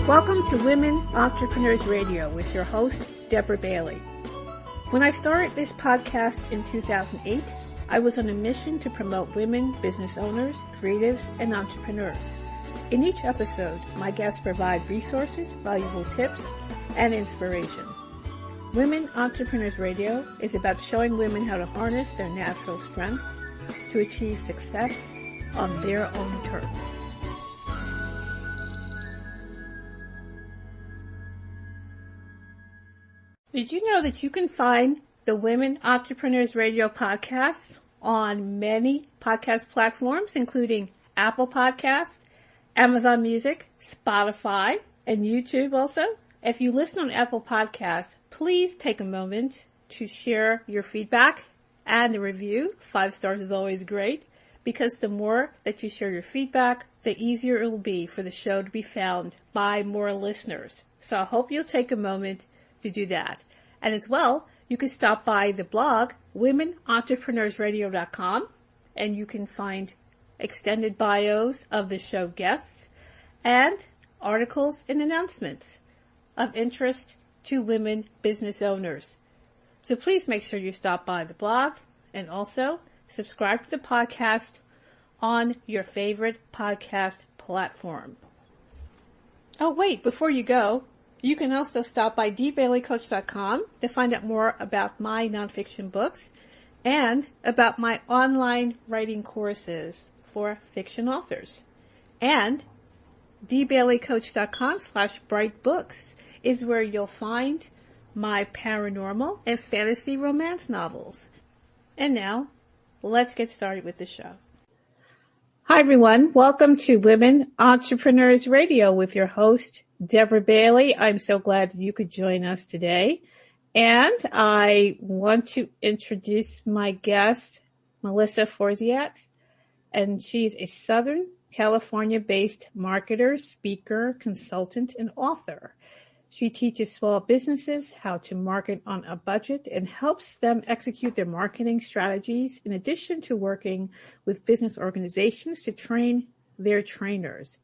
Welcome to Women Entrepreneurs Radio with your host, Deborah Bailey. When I started this podcast in 2008, I was on a mission to promote women business owners, creatives, and entrepreneurs. In each episode, my guests provide resources, valuable tips, and inspiration. Women Entrepreneurs Radio is about showing women how to harness their natural strength to achieve success on their own terms. Did you know that you can find the Women Entrepreneurs Radio podcast on many podcast platforms, including Apple Podcasts, Amazon Music, Spotify, and YouTube also? If you listen on Apple Podcasts, please take a moment to share your feedback and a review. 5 stars is always great, because the more that you share your feedback, the easier it will be for the show to be found by more listeners. So I hope you'll take a moment to do that. And as well, you can stop by the blog, womenentrepreneursradio.com, and you can find extended bios of the show guests and articles and announcements of interest to women business owners. So please make sure you stop by the blog and also subscribe to the podcast on your favorite podcast platform. Oh, wait, before you go, you can also stop by dbaileycoach.com to find out more about my nonfiction books and about my online writing courses for fiction authors. And dbaileycoach.com/brightbooks is where you'll find my paranormal and fantasy romance novels. And now, let's get started with the show. Hi, everyone. Welcome to Women Entrepreneurs Radio with your host, Deborah Bailey. I'm so glad you could join us today. And I want to introduce my guest, Melissa Forziat. And she's a Southern California-based marketer, speaker, consultant, and author. She teaches small businesses how to market on a budget and helps them execute their marketing strategies, in addition to working with business organizations to train their trainers.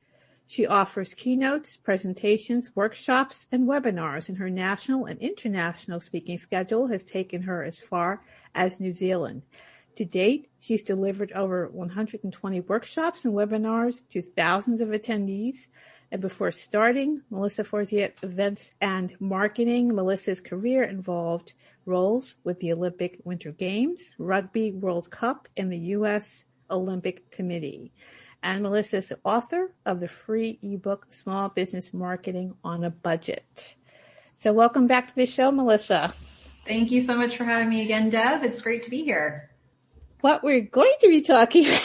She offers keynotes, presentations, workshops, and webinars, and her national and international speaking schedule has taken her as far as New Zealand. To date, she's delivered over 120 workshops and webinars to thousands of attendees. And before starting Melissa Forziat Events and Marketing, Melissa's career involved roles with the Olympic Winter Games, Rugby World Cup, and the U.S. Olympic Committee. And Melissa is the author of the free eBook, Small Business Marketing on a Budget. So welcome back to the show, Melissa. Thank you so much for having me again, Deb. It's great to be here. What we're going to be talking about,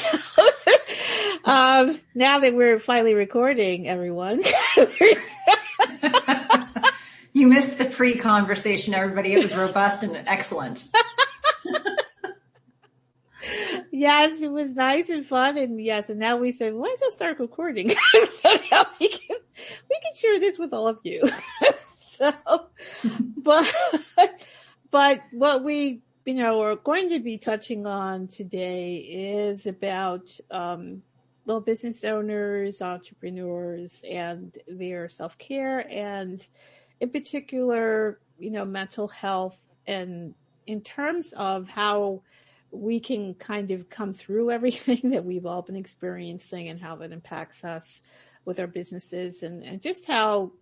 now that we're finally recording, everyone. You missed the pre-conversation, everybody. It was robust and excellent. Yes, it was nice and fun, and yes, and now we said, why don't start recording? So now we can share this with all of you. So, but what we, are going to be touching on today is about, business owners, entrepreneurs, and their self-care, and in particular, mental health, and in terms of how we can kind of come through everything that we've all been experiencing and how that impacts us with our businesses, and just how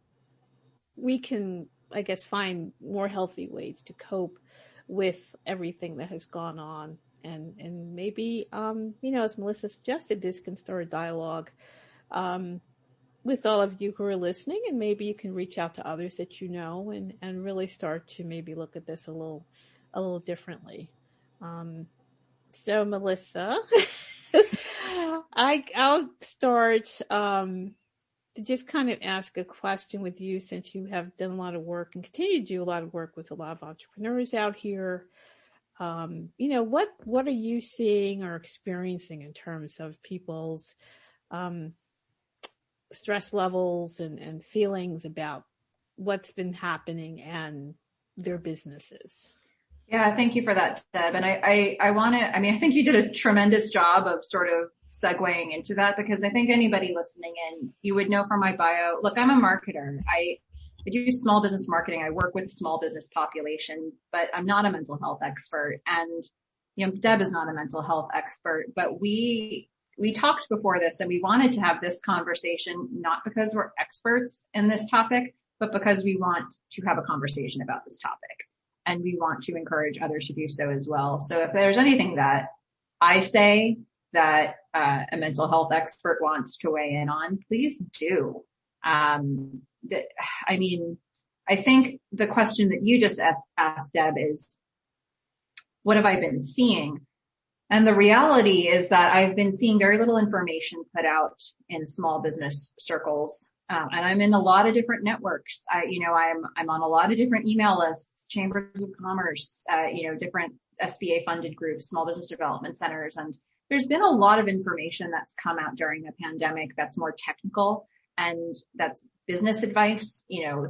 we can, I guess, find more healthy ways to cope with everything that has gone on. And maybe, as Melissa suggested, this can start a dialogue with all of you who are listening, and maybe you can reach out to others that you know and really start to maybe look at this a little differently. So Melissa, I'll start to just kind of ask a question with you, since you have done a lot of work and continue to do a lot of work with a lot of entrepreneurs out here. What are you seeing or experiencing in terms of people's stress levels and feelings about what's been happening and their businesses? Yeah, thank you for that, Deb. And I think you did a tremendous job of sort of segueing into that, because I think anybody listening in, you would know from my bio, look, I'm a marketer. I do small business marketing. I work with a small business population, but I'm not a mental health expert. And, Deb is not a mental health expert, but we talked before this and we wanted to have this conversation, not because we're experts in this topic, but because we want to have a conversation about this topic. And we want to encourage others to do so as well. So if there's anything that I say that a mental health expert wants to weigh in on, please do. I think the question that you just asked, Deb, is, what have I been seeing? And the reality is that I've been seeing very little information put out in small business circles. And I'm in a lot of different networks. I'm on a lot of different email lists, chambers of commerce, different SBA funded groups, small business development centers. And there's been a lot of information that's come out during the pandemic that's more technical, and that's business advice,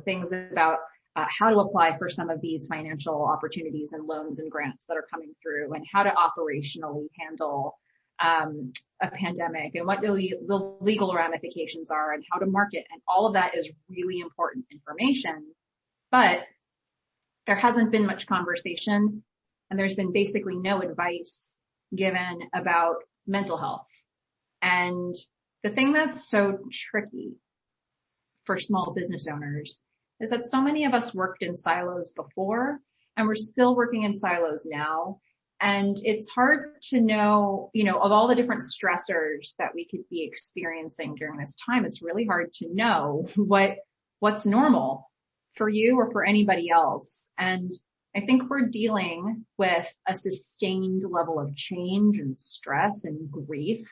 things about how to apply for some of these financial opportunities and loans and grants that are coming through, and how to operationally handle a pandemic, and what the legal ramifications are, and how to market. And all of that is really important information, but there hasn't been much conversation, and there's been basically no advice given about mental health. And the thing that's so tricky for small business owners is that so many of us worked in silos before, and we're still working in silos now. And it's hard to know, of all the different stressors that we could be experiencing during this time, it's really hard to know what's normal for you or for anybody else. And I think we're dealing with a sustained level of change and stress and grief.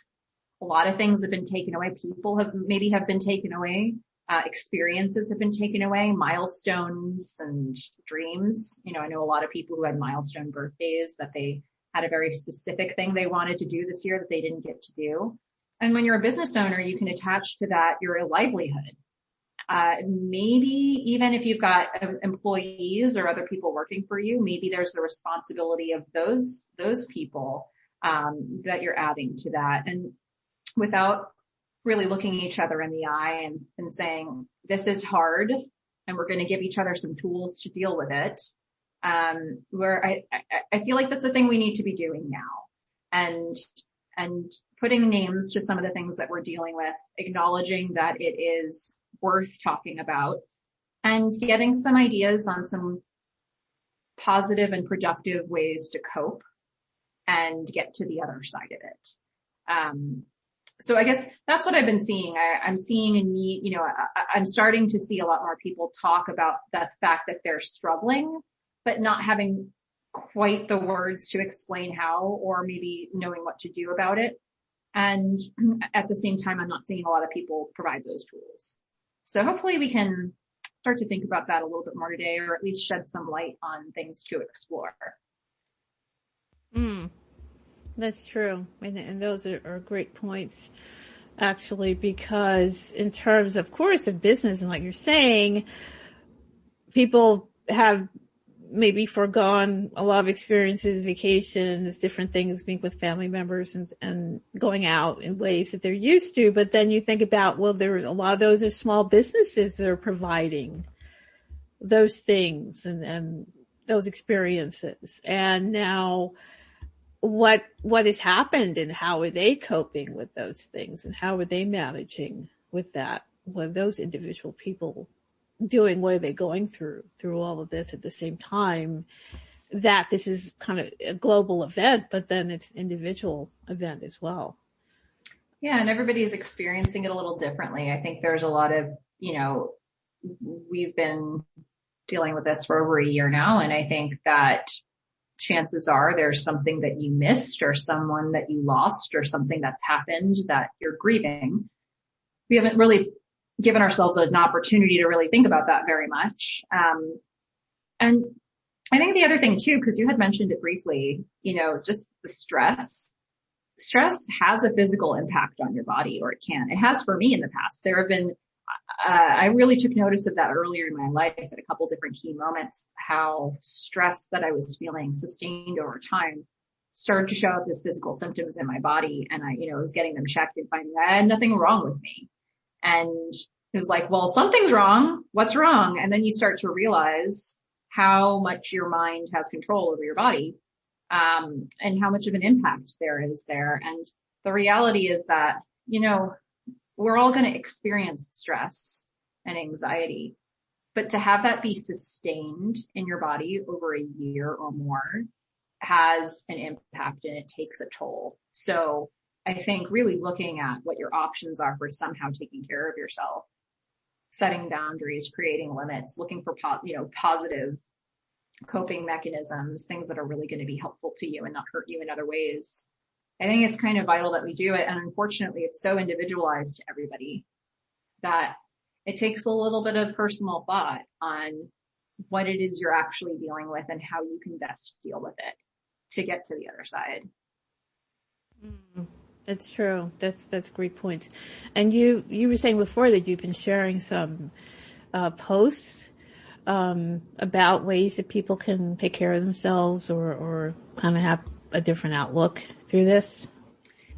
A lot of things have been taken away. People have been taken away. Experiences have been taken away, milestones and dreams. I know a lot of people who had milestone birthdays that they had a very specific thing they wanted to do this year that they didn't get to do. And when you're a business owner, you can attach to that your livelihood. Maybe even if you've got employees or other people working for you, maybe there's the responsibility of those people that you're adding to that. And without really looking each other in the eye and saying, this is hard, and we're going to give each other some tools to deal with it. Where I feel like that's the thing we need to be doing now, and putting names to some of the things that we're dealing with, acknowledging that it is worth talking about, and getting some ideas on some positive and productive ways to cope and get to the other side of it. So I guess that's what I've been seeing. I'm seeing a need, I'm starting to see a lot more people talk about the fact that they're struggling, but not having quite the words to explain how, or maybe knowing what to do about it. And at the same time, I'm not seeing a lot of people provide those tools. So hopefully we can start to think about that a little bit more today, or at least shed some light on things to explore. That's true. And those are great points, actually, because in terms, of course, of business, and like you're saying, people have maybe foregone a lot of experiences, vacations, different things, being with family members and going out in ways that they're used to. But then you think about, well, there are a lot of those are small businesses that are providing those things and those experiences. And now what has happened, and how are they coping with those things, and how are they managing with that? What are those individual people doing? What are they going through all of this at the same time that this is kind of a global event, but then it's an individual event as well? Yeah. And everybody is experiencing it a little differently. I think there's a lot of, we've been dealing with this for over a year now. And I think that chances are there's something that you missed, or someone that you lost, or something that's happened that you're grieving. We haven't really given ourselves an opportunity to really think about that very much. And I think the other thing too, because you had mentioned it briefly, just the stress has a physical impact on your body, or it can. It has for me in the past. There have been, I really took notice of that earlier in my life at a couple different key moments, how stress that I was feeling sustained over time started to show up as physical symptoms in my body. And I was getting them checked and finding I had nothing wrong with me. And it was like, well, something's wrong. What's wrong? And then you start to realize how much your mind has control over your body, and how much of an impact there is there. And the reality is that, we're all going to experience stress and anxiety, but to have that be sustained in your body over a year or more has an impact, and it takes a toll. So I think really looking at what your options are for somehow taking care of yourself, setting boundaries, creating limits, looking for positive coping mechanisms, things that are really going to be helpful to you and not hurt you in other ways. I think it's kind of vital that we do it. And unfortunately, it's so individualized to everybody that it takes a little bit of personal thought on what it is you're actually dealing with and how you can best deal with it to get to the other side. That's true. That's great points. And you were saying before that you've been sharing some posts about ways that people can take care of themselves or kind of have a different outlook through this.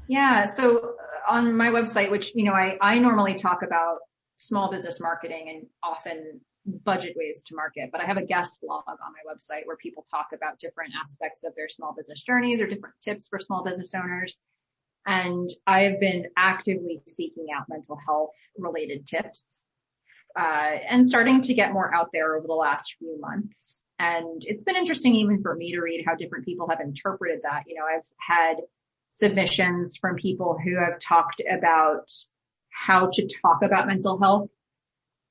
Yeah. So on my website, which, I normally talk about small business marketing and often budget ways to market, but I have a guest blog on my website where people talk about different aspects of their small business journeys or different tips for small business owners. And I have been actively seeking out mental health related tips, and starting to get more out there over the last few months. And it's been interesting even for me to read how different people have interpreted that. I've had submissions from people who have talked about how to talk about mental health.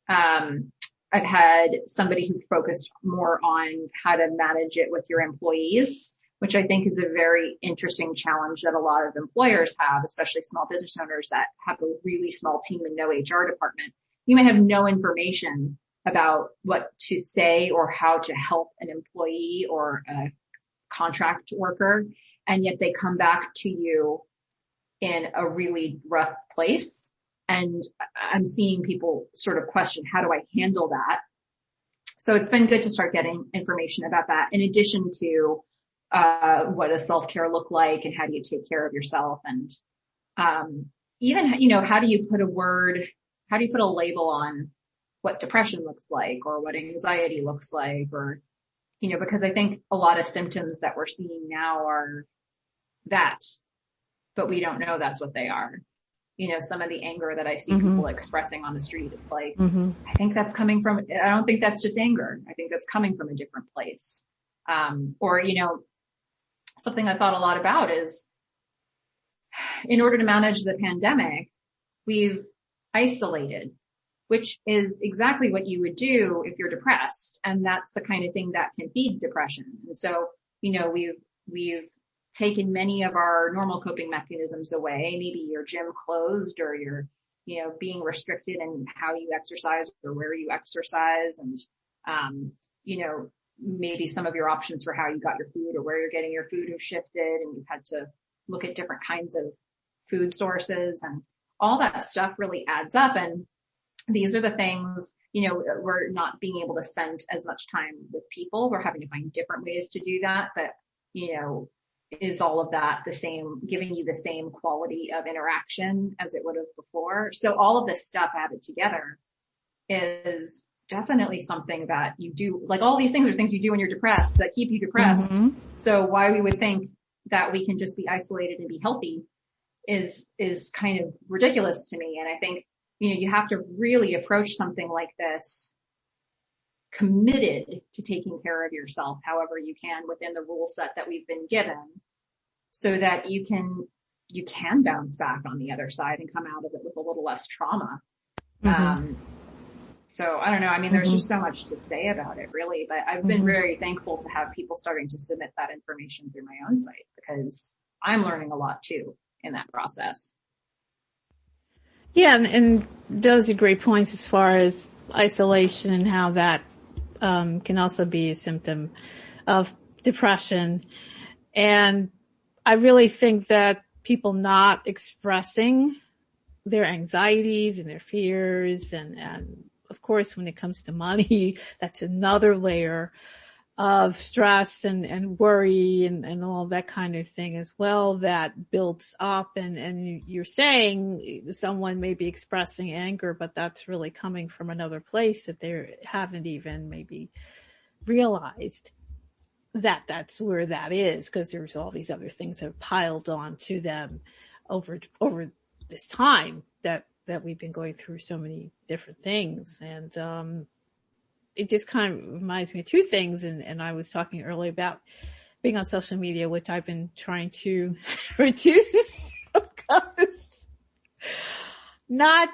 I've had somebody who focused more on how to manage it with your employees, which I think is a very interesting challenge that a lot of employers have, especially small business owners that have a really small team and no HR department. You may have no information about what to say or how to help an employee or a contract worker, and yet they come back to you in a really rough place. And I'm seeing people sort of question, how do I handle that? So it's been good to start getting information about that, in addition to what does self-care look like and how do you take care of yourself? And even, how do you put a label on what depression looks like or what anxiety looks like, or, because I think a lot of symptoms that we're seeing now are that, but we don't know that's what they are. Some of the anger that I see people expressing on the street, it's like, I think that's coming from, I don't think that's just anger. I think that's coming from a different place. Or, something I thought a lot about is, in order to manage the pandemic, we've isolated, which is exactly what you would do if you're depressed. And that's the kind of thing that can feed depression. And so, we've taken many of our normal coping mechanisms away. Maybe your gym closed, or you're, being restricted in how you exercise or where you exercise. And, maybe some of your options for how you got your food or where you're getting your food have shifted, and you've had to look at different kinds of food sources, and all that stuff really adds up. And these are the things, we're not being able to spend as much time with people. We're having to find different ways to do that. But, is all of that the same, giving you the same quality of interaction as it would have before? So all of this stuff added together is definitely something that you do. Like, all these things are things you do when you're depressed that keep you depressed. So why we would think that we can just be isolated and be healthy is kind of ridiculous to me. And I think, you have to really approach something like this committed to taking care of yourself however you can within the rule set that we've been given, so that you can bounce back on the other side and come out of it with a little less trauma. So I don't know. I mean, there's just so much to say about it, really, but I've been very thankful to have people starting to submit that information through my own site, because I'm learning a lot too in that process. Yeah. And those are great points as far as isolation and how that can also be a symptom of depression. And I really think that people not expressing their anxieties and their fears. And of course, when it comes to money, that's another layer of stress and worry and all that kind of thing as well that builds up. And you're saying someone may be expressing anger, but that's really coming from another place that they haven't even maybe realized that that's where that is, because there's all these other things that have piled on to them over this time that we've been going through so many different things. And it just kind of reminds me of two things. And I was talking earlier about being on social media, which I've been trying to reduce because not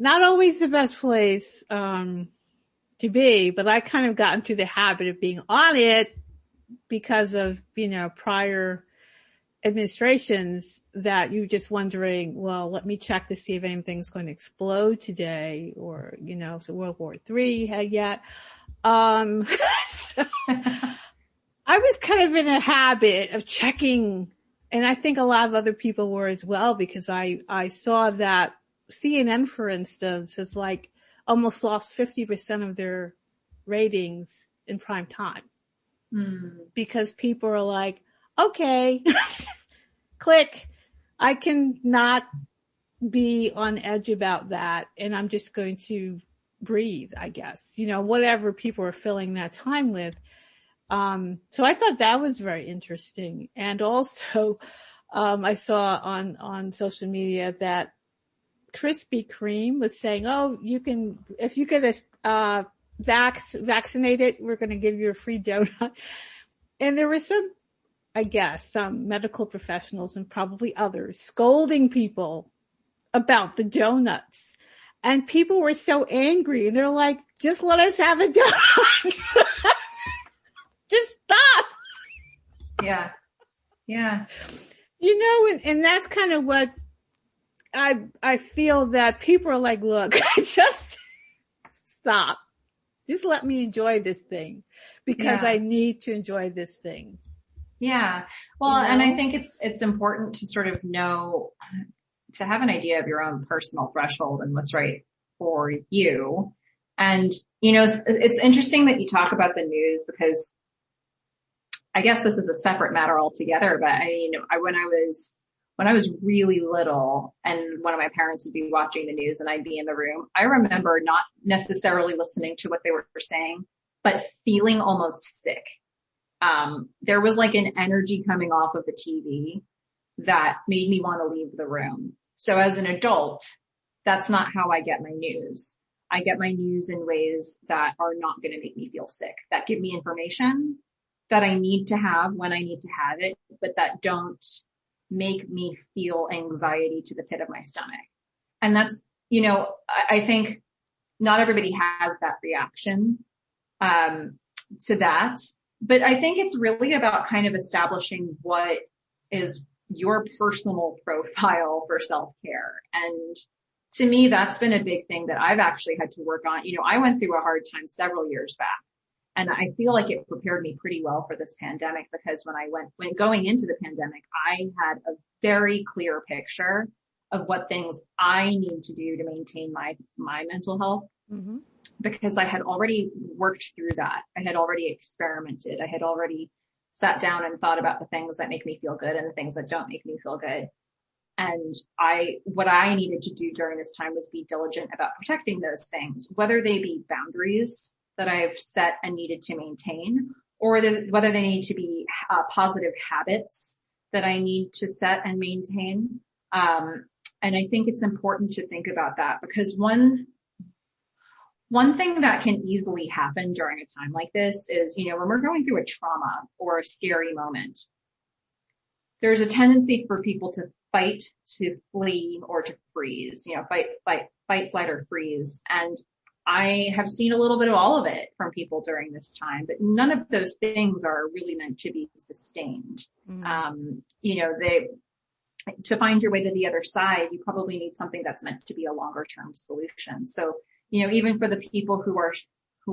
always the best place, to be, but I kind of got into the habit of being on it because of, prior administrations that you're just wondering, well, let me check to see if anything's going to explode today, or, so World War III had yet. So I was kind of in a habit of checking, and I think a lot of other people were as well, because I saw that CNN, for instance, has almost lost 50% of their ratings in prime time. Because people are like, okay, click. I can not be on edge about that. And I'm just going to breathe, I guess, whatever people are filling that time with. So I thought that was very interesting. And also, I saw on social media that Krispy Kreme was saying, oh, if you get vaccinated, we're going to give you a free donut. And there were some medical professionals and probably others scolding people about the donuts. And people were so angry, and they're like, just let us have a donut. Just stop. Yeah. Yeah. And that's kind of what I feel, that people are like, look, just stop. Just let me enjoy this thing, because I need to enjoy this thing. Yeah. Well, and I think it's important to sort of know, to have an idea of your own personal threshold and what's right for you. And, it's interesting that you talk about the news, because I guess this is a separate matter altogether, but when I was really little and one of my parents would be watching the news and I'd be in the room, I remember not necessarily listening to what they were saying, but feeling almost sick. There was an energy coming off of the TV that made me want to leave the room. So as an adult, that's not how I get my news. I get my news in ways that are not going to make me feel sick, that give me information that I need to have when I need to have it, but that don't make me feel anxiety to the pit of my stomach. And that's, I think not everybody has that reaction, to that, but I think it's really about kind of establishing what is your personal profile for self-care. And to me, that's been a big thing that I've actually had to work on. I went through a hard time several years back, and I feel like it prepared me pretty well for this pandemic, because when going into the pandemic, I had a very clear picture of what things I need to do to maintain my mental health. Mm-hmm. Because I had already worked through that. I had already experimented. I had already sat down and thought about the things that make me feel good and the things that don't make me feel good. And what I needed to do during this time was be diligent about protecting those things, whether they be boundaries that I've set and needed to maintain, or whether they need to be positive habits that I need to set and maintain. And I think it's important to think about that, because one thing that can easily happen during a time like this is, when we're going through a trauma or a scary moment, there's a tendency for people to fight, to flee, or to freeze, fight, flight, or freeze. And I have seen a little bit of all of it from people during this time, but none of those things are really meant to be sustained. Mm-hmm. To find your way to the other side, you probably need something that's meant to be a longer term solution. So, even for the people who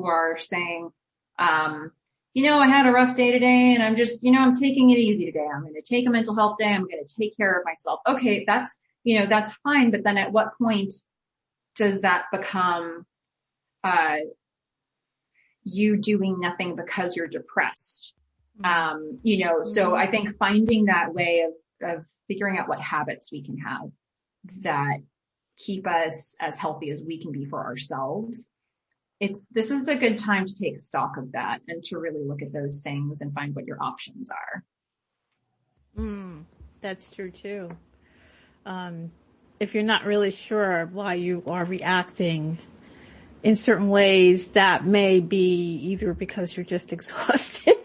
are saying, I had a rough day today and I'm just, I'm taking it easy today. I'm going to take a mental health day. I'm going to take care of myself. Okay. That's, that's fine. But then at what point does that become, you doing nothing because you're depressed? So I think finding that way of figuring out what habits we can have that keep us as healthy as we can be for ourselves. This is a good time to take stock of that and to really look at those things and find what your options are. That's true too. If you're not really sure why you are reacting in certain ways, that may be either because you're just exhausted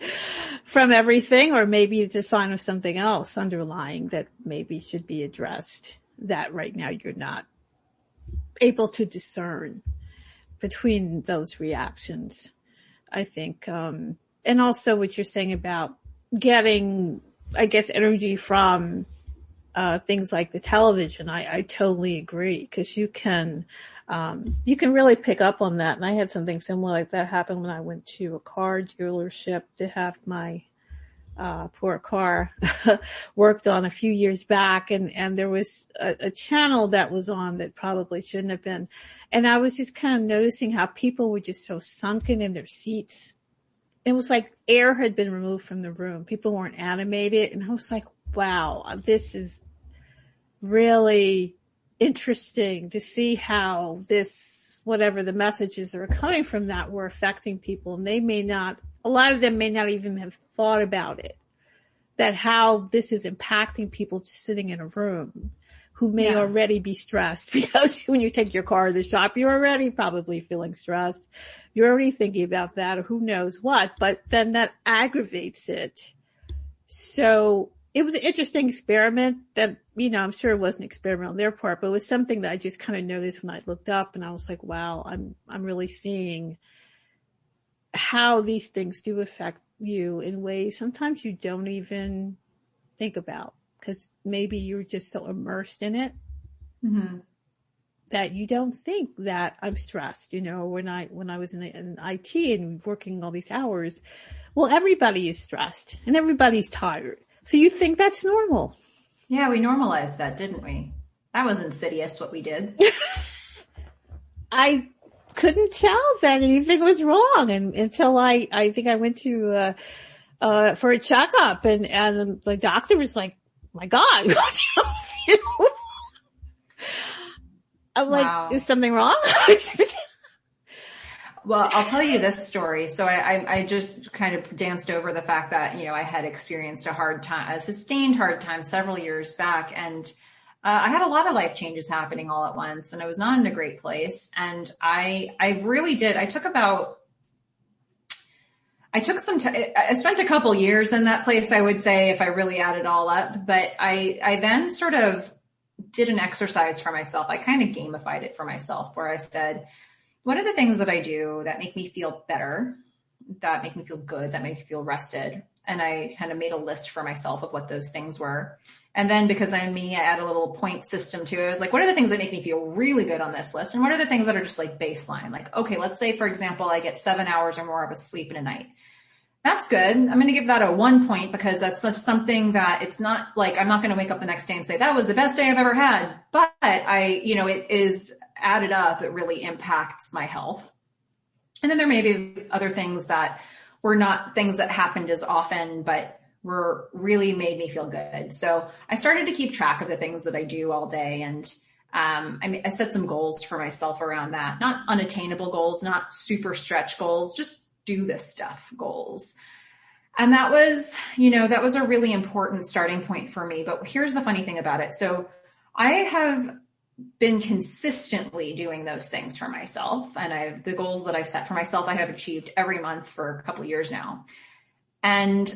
from everything, or maybe it's a sign of something else underlying that maybe should be addressed, that right now you're not able to discern between those reactions, I think. And also what you're saying about getting, I guess, energy from things like the television. I totally agree, because you can really pick up on that. And I had something similar like that happen when I went to a car dealership to have my poor car worked on a few years back, and there was a channel that was on that probably shouldn't have been. And I was just kind of noticing how people were just so sunken in their seats. It was like air had been removed from the room. People weren't animated. And I was like, wow, this is really interesting to see how whatever the messages are coming from that were affecting people. And a lot of them may not even have thought about it, that how this is impacting people just sitting in a room who may already be stressed, because when you take your car to the shop, you're already probably feeling stressed. You're already thinking about that, or who knows what, but then that aggravates it. So it was an interesting experiment that, I'm sure it was an experiment on their part, but it was something that I just kind of noticed when I looked up, and I was like, wow, I'm really seeing how these things do affect you in ways sometimes you don't even think about, because maybe you're just so immersed in it that you don't think that I'm stressed. When I was in IT and working all these hours, well, everybody is stressed and everybody's tired. So you think that's normal. Yeah, we normalized that, didn't we? That was insidious what we did. I couldn't tell that anything was wrong until I think I went to for a checkup, and the doctor was like, my God, what's wrong with you? I'm like, is something wrong? Well, I'll tell you this story. So I just kind of danced over the fact that, I had experienced a sustained hard time several years back. And I had a lot of life changes happening all at once, and I was not in a great place. And I really did. I spent a couple years in that place, I would say, if I really add it all up. But I then sort of did an exercise for myself. I kind of gamified it for myself, where I said, what are the things that I do that make me feel better, that make me feel good, that make me feel rested? And I kind of made a list for myself of what those things were. And then because I'm me, I add a little point system to it. I was like, what are the things that make me feel really good on this list? And what are the things that are just like baseline? Like, okay, let's say, for example, I get 7 hours or more of a sleep in a night. That's good. I'm going to give that a 1 point, because that's just something that it's not like, I'm not going to wake up the next day and say that was the best day I've ever had. But it is added up. It really impacts my health. And then there may be other things that were not things that happened as often, but were really made me feel good. So I started to keep track of the things that I do all day. And, I set some goals for myself around that, not unattainable goals, not super stretch goals, just do this stuff goals. And that was a really important starting point for me. But here's the funny thing about it. So I have been consistently doing those things for myself. And the goals that I set for myself, I have achieved every month for a couple of years now. And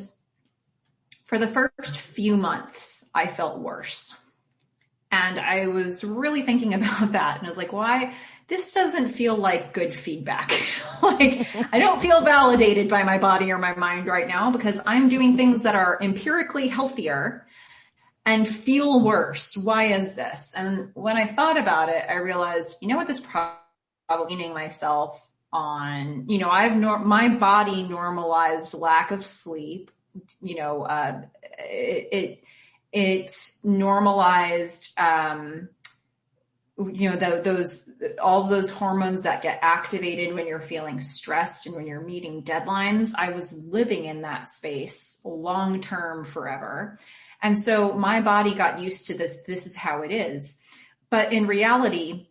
for the first few months, I felt worse. And I was really thinking about that. And I was like, why? This doesn't feel like good feedback. Like, I don't feel validated by my body or my mind right now, because I'm doing things that are empirically healthier and feel worse. Why is this? And when I thought about it, I realized, what this probably meaning myself on, my body normalized lack of sleep. It normalized, all those hormones that get activated when you're feeling stressed and when you're meeting deadlines. I was living in that space long term forever. And so my body got used to this. This is how it is. But in reality,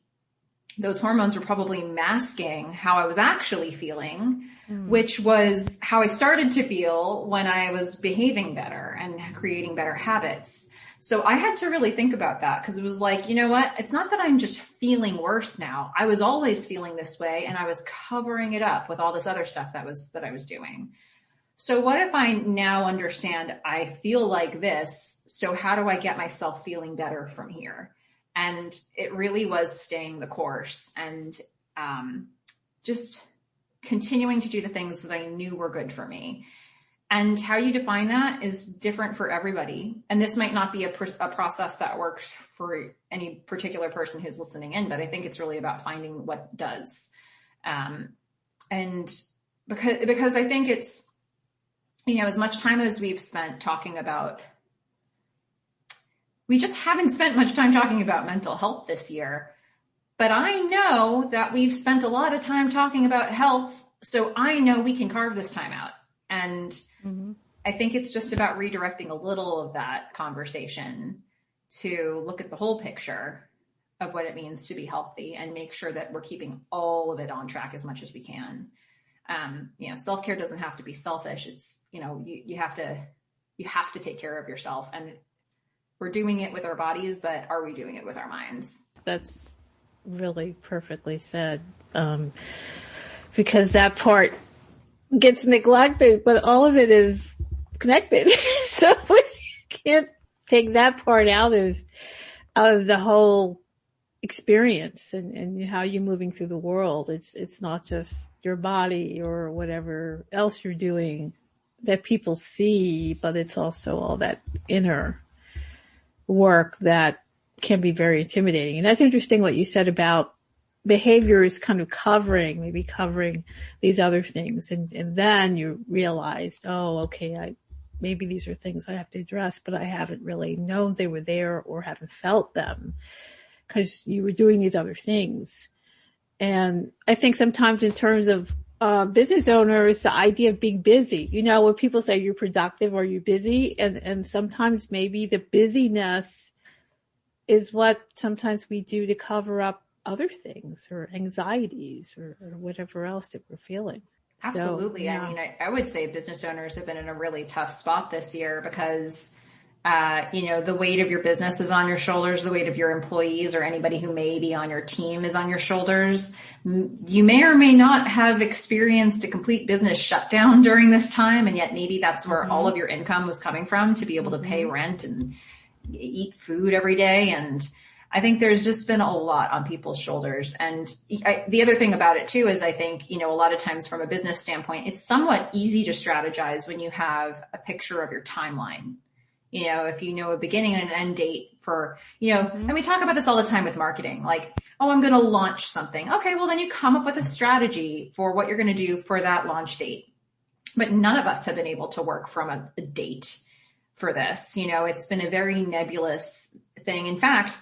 those hormones were probably masking how I was actually feeling, which was how I started to feel when I was behaving better and creating better habits. So I had to really think about that, because it was like, you know what? It's not that I'm just feeling worse now. I was always feeling this way, and I was covering it up with all this other stuff that I was doing. So what if I now understand I feel like this? So how do I get myself feeling better from here? And it really was staying the course and just continuing to do the things that I knew were good for me. And how you define that is different for everybody. And this might not be a process that works for any particular person who's listening in, but I think it's really about finding what does. And because I think it's, as much time as we've spent talking about, we just haven't spent much time talking about mental health this year. But I know that we've spent a lot of time talking about health. So I know we can carve this time out. And I think it's just about redirecting a little of that conversation to look at the whole picture of what it means to be healthy and make sure that we're keeping all of it on track as much as we can. Self-care doesn't have to be selfish. It's, you have to take care of yourself, and we're doing it with our bodies, but are we doing it with our minds? That's really perfectly said. Because that part gets neglected, but all of it is connected. So we can't take that part out of the whole experience and how you're moving through the world. It's not just your body or whatever else you're doing that people see, but it's also all that inner work that can be very intimidating. And that's interesting what you said about behavior is kind of covering these other things. And then you realized, oh, okay, maybe these are things I have to address, but I haven't really known they were there or haven't felt them because you were doing these other things. And I think sometimes in terms of business owners, the idea of being busy, when people say you're productive or you're busy, and sometimes maybe the busyness is what sometimes we do to cover up other things or anxieties or whatever else that we're feeling. Absolutely. So, yeah. I mean, I would say business owners have been in a really tough spot this year because, the weight of your business is on your shoulders. The weight of your employees or anybody who may be on your team is on your shoulders. You may or may not have experienced a complete business shutdown during this time. And yet maybe that's where all of your income was coming from to be able to pay rent and eat food every day. And I think there's just been a lot on people's shoulders. And the other thing about it too is I think, a lot of times from a business standpoint, it's somewhat easy to strategize when you have a picture of your timeline. If you know a beginning and an end date for, and we talk about this all the time with marketing, like, oh, I'm going to launch something. Okay, well then you come up with a strategy for what you're going to do for that launch date. But none of us have been able to work from a date for this. It's been a very nebulous thing. In fact,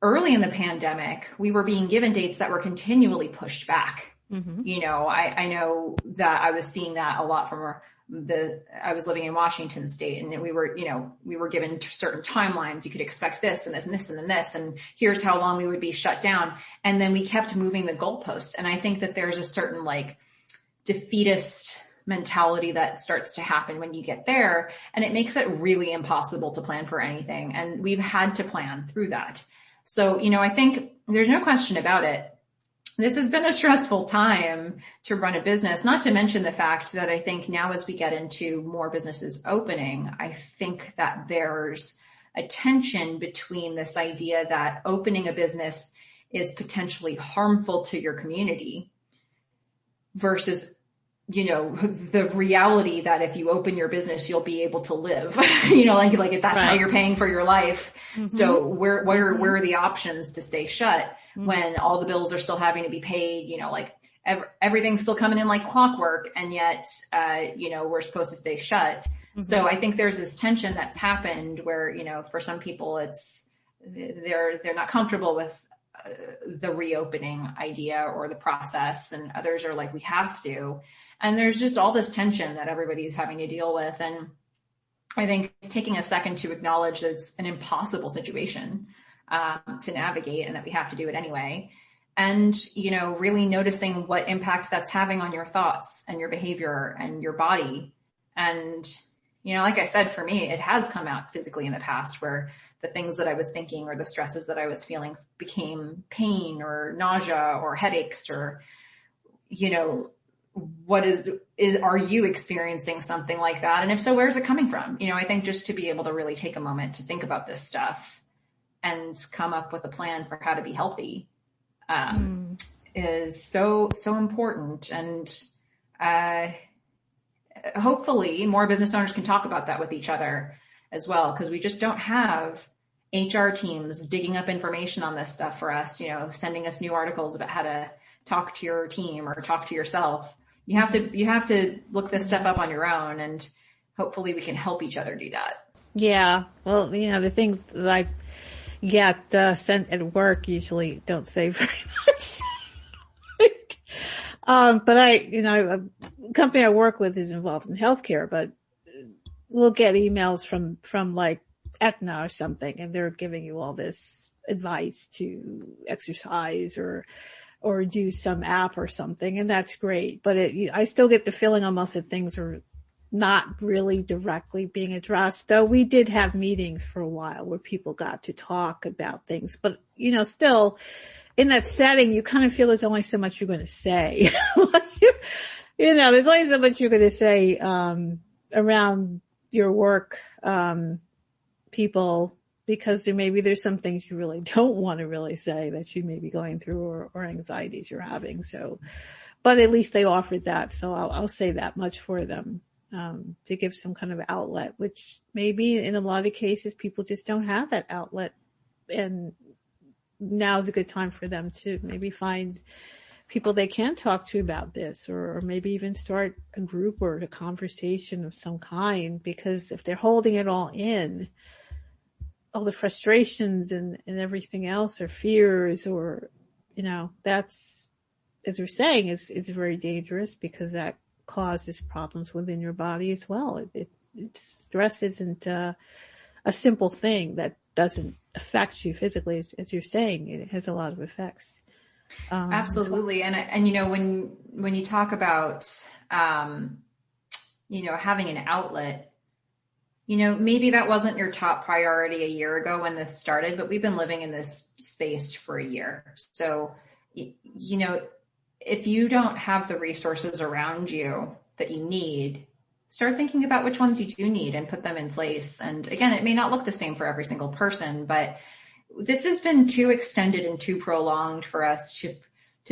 early in the pandemic, we were being given dates that were continually pushed back. I know that I was seeing that a lot from I was living in Washington State, and we were given certain timelines. You could expect this and this and this and then this, and here's how long we would be shut down. And then we kept moving the goalpost. And I think that there's a certain defeatist mentality that starts to happen when you get there, and it makes it really impossible to plan for anything. And we've had to plan through that. So, I think there's no question about it. This has been a stressful time to run a business, not to mention the fact that I think now as we get into more businesses opening, I think that there's a tension between this idea that opening a business is potentially harmful to your community versus, the reality that if you open your business, you'll be able to live, like if that's how you're paying for your life. So where are the options to stay shut when all the bills are still having to be paid, everything's still coming in like clockwork, and yet, we're supposed to stay shut. So I think there's this tension that's happened where, for some people they're not comfortable with the reopening idea or the process, and others are like, we have to. And there's just all this tension that everybody's having to deal with. And I think taking a second to acknowledge that it's an impossible situation to navigate and that we have to do it anyway. And, really noticing what impact that's having on your thoughts and your behavior and your body. And, like I said, for me, it has come out physically in the past where the things that I was thinking or the stresses that I was feeling became pain or nausea or headaches or, are you experiencing something like that? And if so, where's it coming from? I think just to be able to really take a moment to think about this stuff and come up with a plan for how to be healthy, is so important. And, hopefully more business owners can talk about that with each other as well, because we just don't have HR teams digging up information on this stuff for us, sending us new articles about how to talk to your team or talk to yourself. You have to look this stuff up on your own, and hopefully we can help each other do that. Yeah. Well, the things that I get sent at work usually don't say very much. But a company I work with is involved in healthcare, but we'll get emails from like Aetna or something, and they're giving you all this advice to exercise or do some app or something, and that's great. But I still get the feeling almost that things are not really directly being addressed, though we did have meetings for a while where people got to talk about things. But, still in that setting, you kind of feel there's only so much you're going to say. There's only so much you're going to say around your work people, because there's some things you really don't want to really say that you may be going through or anxieties you're having. So, but at least they offered that. So I'll say that much for them, to give some kind of outlet, which maybe in a lot of cases people just don't have that outlet. And now is a good time for them to maybe find people they can talk to about this, or maybe even start a group or a conversation of some kind, because if they're holding it all in, all the frustrations and everything else, or fears, or, that's, as we're saying, is very dangerous, because that causes problems within your body as well. Stress isn't a simple thing that doesn't affect you physically, as you're saying. It has a lot of effects. Absolutely. And when you talk about, having an outlet, maybe that wasn't your top priority a year ago when this started, but we've been living in this space for a year. So, if you don't have the resources around you that you need, start thinking about which ones you do need and put them in place. And again, it may not look the same for every single person, but this has been too extended and too prolonged for us to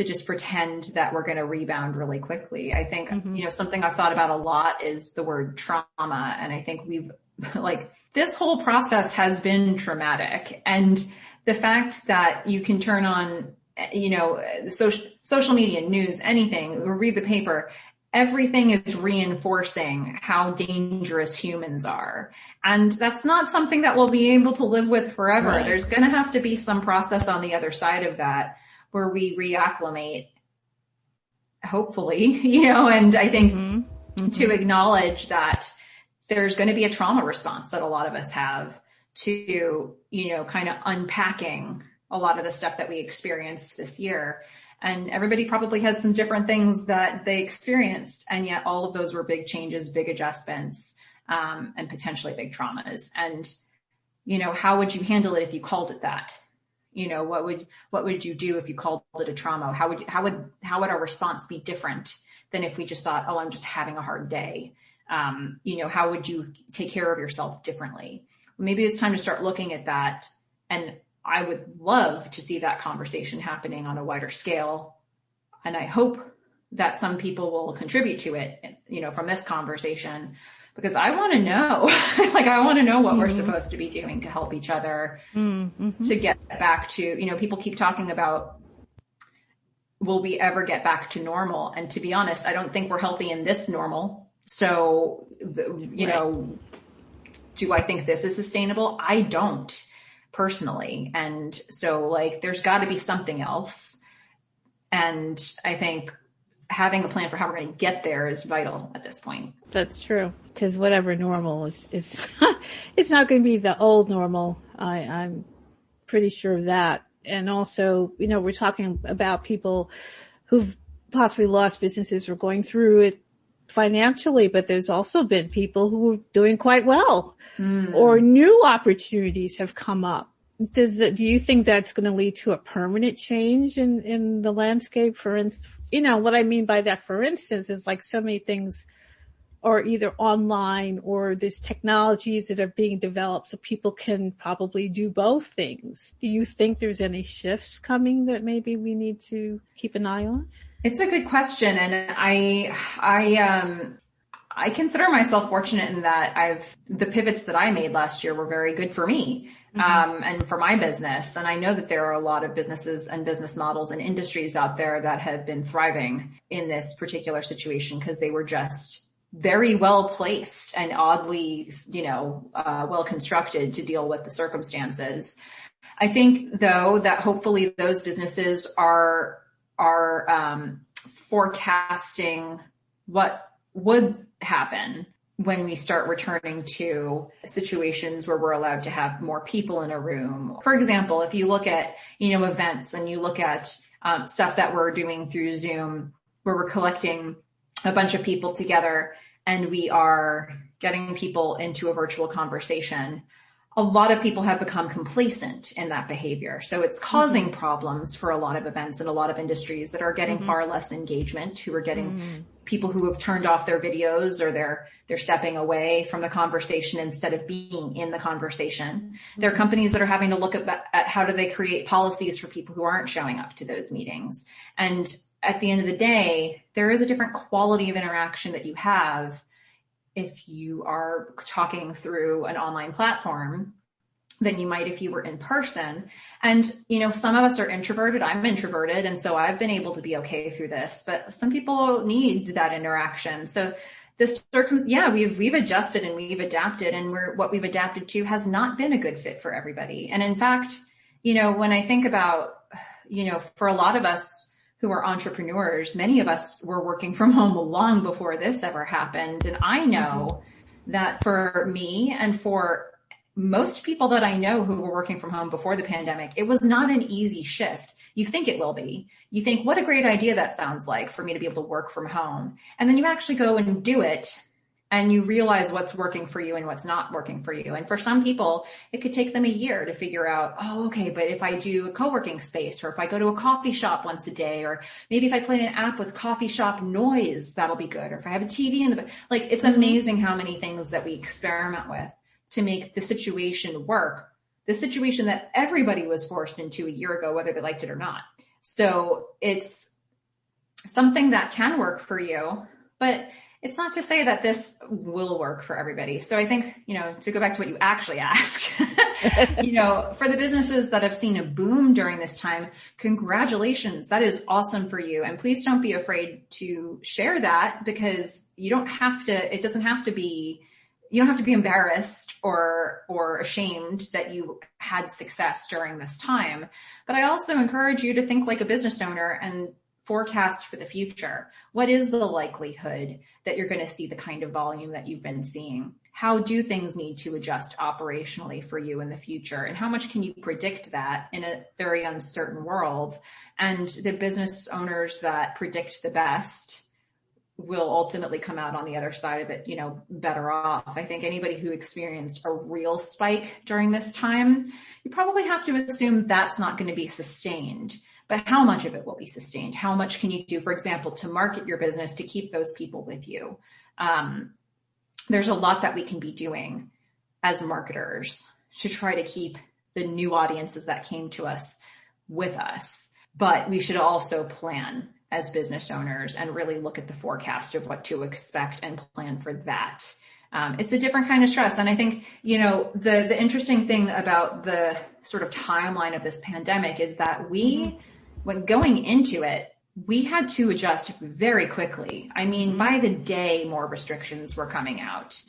just pretend that we're going to rebound really quickly. I think, something I've thought about a lot is the word trauma. And I think this whole process has been traumatic. And the fact that you can turn on, social media, news, anything, or read the paper, everything is reinforcing how dangerous humans are. And that's not something that we'll be able to live with forever. Right. There's going to have to be some process on the other side of that where we reacclimate, hopefully, and I think to acknowledge that there's going to be a trauma response that a lot of us have to, kind of unpacking a lot of the stuff that we experienced this year. And everybody probably has some different things that they experienced. And yet all of those were big changes, big adjustments, and potentially big traumas. And, how would you handle it if you called it that? What would you do if you called it a trauma? How would our response be different than if we just thought, oh, I'm just having a hard day? How would you take care of yourself differently? Maybe it's time to start looking at that. And I would love to see that conversation happening on a wider scale. And I hope that some people will contribute to it, from this conversation, because I want to know, I want to know what we're supposed to be doing to help each other to get back to, people keep talking about, will we ever get back to normal? And to be honest, I don't think we're healthy in this normal. So, you know, do I think this is sustainable? I don't personally. And so like, there's got to be something else. And I think having a plan for how we're going to get there is vital at this point. That's true. Because whatever normal is it's not going to be the old normal. I'm pretty sure of that. And also, you know, we're talking about people who've possibly lost businesses or going through it financially, but there's also been people who are doing quite well or new opportunities have come up. Do you think that's going to lead to a permanent change in the landscape? For instance, you know, what I mean by that, for instance, is like so many things are either online or there's technologies that are being developed so people can probably do both things. Do you think there's any shifts coming that maybe we need to keep an eye on? It's a good question. And I consider myself fortunate in that the pivots that I made last year were very good for me, and for my business. And I know that there are a lot of businesses and business models and industries out there that have been thriving in this particular situation because they were just very well placed and oddly, you know, well constructed to deal with the circumstances. I think though that hopefully those businesses are forecasting what would happen when we start returning to situations where we're allowed to have more people in a room. For example, if you look at, you know, events and you look at stuff that we're doing through Zoom, where we're collecting a bunch of people together and we are getting people into a virtual conversation, a lot of people have become complacent in that behavior. So it's causing problems for a lot of events and a lot of industries that are getting far less engagement, who are getting people who have turned off their videos or they're stepping away from the conversation instead of being in the conversation. There are companies that are having to look at how do they create policies for people who aren't showing up to those meetings. And at the end of the day, there is a different quality of interaction that you have if you are talking through an online platform than you might if you were in person. And, you know, some of us are introverted. I'm introverted. And so I've been able to be okay through this, but some people need that interaction. So we've adjusted and we've adapted, and what we've adapted to has not been a good fit for everybody. And in fact, you know, when I think about, you know, for a lot of us who are entrepreneurs, many of us were working from home long before this ever happened. And I know that for me and for most people that I know who were working from home before the pandemic, it was not an easy shift. You think it will be. You think, what a great idea that sounds like for me to be able to work from home. And then you actually go and do it, and you realize what's working for you and what's not working for you. And for some people, it could take them a year to figure out, oh, okay, but if I do a co-working space, or if I go to a coffee shop once a day, or maybe if I play an app with coffee shop noise, that'll be good. Or if I have a TV in the, like, it's amazing how many things that we experiment with to make the situation work, the situation that everybody was forced into a year ago, whether they liked it or not. So it's something that can work for you, but it's not to say that this will work for everybody. So I think, you know, to go back to what you actually asked, you know, for the businesses that have seen a boom during this time, congratulations. That is awesome for you. And please don't be afraid to share that, because you don't have to, you don't have to be embarrassed or ashamed that you had success during this time. But I also encourage you to think like a business owner and forecast for the future. What is the likelihood that you're going to see the kind of volume that you've been seeing? How do things need to adjust operationally for you in the future? And how much can you predict that in a very uncertain world? And the business owners that predict the best will ultimately come out on the other side of it, you know, better off. I think anybody who experienced a real spike during this time, you probably have to assume that's not going to be sustained. But how much of it will be sustained? How much can you do, for example, to market your business to keep those people with you? There's a lot that we can be doing as marketers to try to keep the new audiences that came to us with us. But we should also plan as business owners and really look at the forecast of what to expect and plan for that. It's a different kind of stress. And I think, you know, the interesting thing about the sort of timeline of this pandemic is that when going into it, we had to adjust very quickly. I mean, by the day, more restrictions were coming out.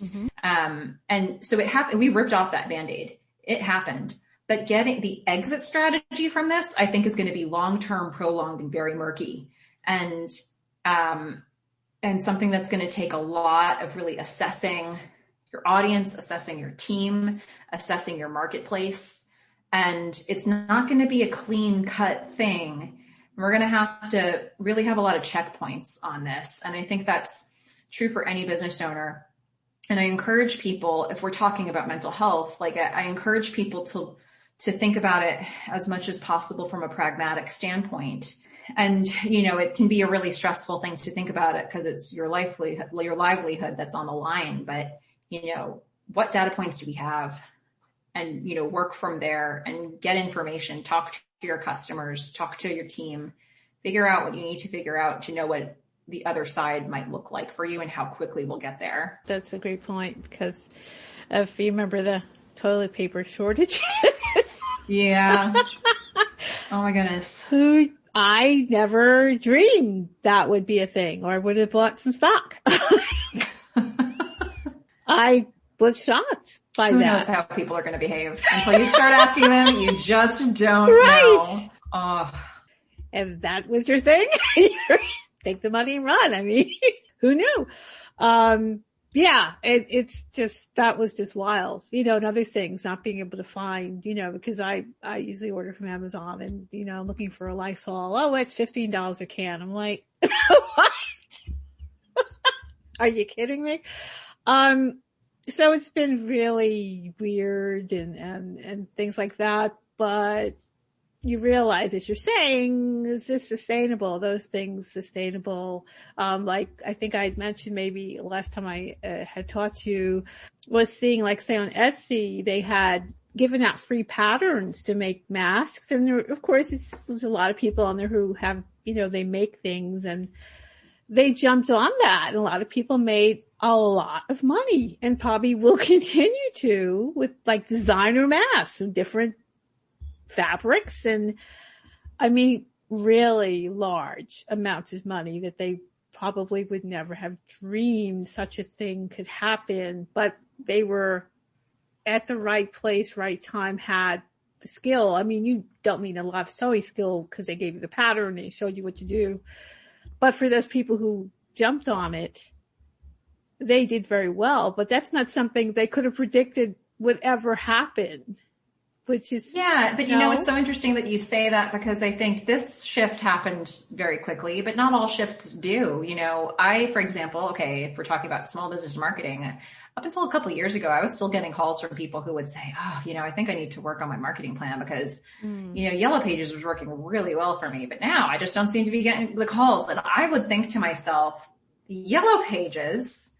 And so it happened. We ripped off that Band-Aid. It happened. But getting the exit strategy from this, I think, is going to be long-term, prolonged, and very murky. And something that's going to take a lot of really assessing your audience, assessing your team, assessing your marketplace. And it's not going to be a clean cut thing. We're going to have to really have a lot of checkpoints on this. And I think that's true for any business owner. And I encourage people, if we're talking about mental health, like I encourage people to think about it as much as possible from a pragmatic standpoint. And, it can be a really stressful thing to think about it because it's your livelihood that's on the line. But, what data points do we have? And, work from there and get information, talk to your customers, talk to your team, figure out what you need to figure out to know what the other side might look like for you and how quickly we'll get there. That's a great point, because if you remember the toilet paper shortage. Yeah. Oh my goodness. I never dreamed that would be a thing, or would have bought some stock. I was shocked by Who that. knows how people are going to behave until you start asking them? You just don't know. Oh. If that was your thing, take the money and run. I mean, who knew? Yeah, it's just, that was just wild. And other things, not being able to find, because I usually order from Amazon and, I'm looking for a Lysol. Oh, it's $15 a can. I'm like, what? Are you kidding me? So it's been really weird and things like that, but you realize, as you're saying, is this sustainable? Are those things sustainable? Like I think I had mentioned maybe last time I had taught you, was seeing, like, say on Etsy, they had given out free patterns to make masks. And there, of course, there's a lot of people on there who have, they make things, and they jumped on that. And a lot of people made a lot of money and probably will continue to, with like designer masks and different fabrics, and I mean really large amounts of money that they probably would never have dreamed such a thing could happen, but they were at the right place, right time, had the skill. I mean, you don't mean a lot of sewing skill because they gave you the pattern, they showed you what to do, but for those people who jumped on it, they did very well. But that's not something they could have predicted would ever happen. Which is, yeah, but it's so interesting that you say that, because I think this shift happened very quickly, but not all shifts do. I, for example, if we're talking about small business marketing, up until a couple of years ago, I was still getting calls from people who would say, I think I need to work on my marketing plan because, Yellow Pages was working really well for me, but now I just don't seem to be getting the calls. And I would think to myself, Yellow Pages,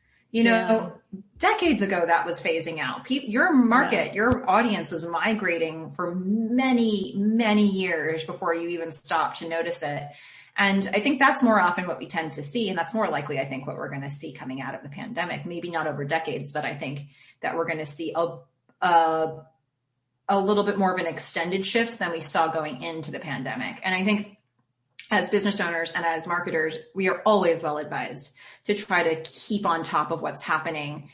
decades ago that was phasing out. Your market, your audience was migrating for many, many years before you even stopped to notice it. And I think that's more often what we tend to see. And that's more likely, I think, what we're going to see coming out of the pandemic. Maybe not over decades, but I think that we're going to see a little bit more of an extended shift than we saw going into the pandemic. And I think as business owners and as marketers, we are always well advised to try to keep on top of what's happening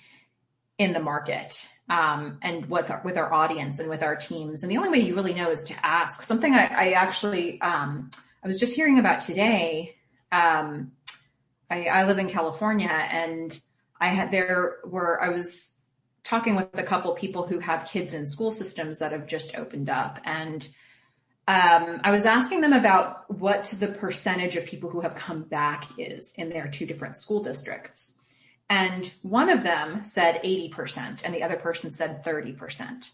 in the market, and with our audience and with our teams. And the only way you really know is to ask. Something I actually, I was just hearing about today. I live in California, and I was talking with a couple people who have kids in school systems that have just opened up, and I was asking them about what the percentage of people who have come back is in their two different school districts. And one of them said 80% and the other person said 30%.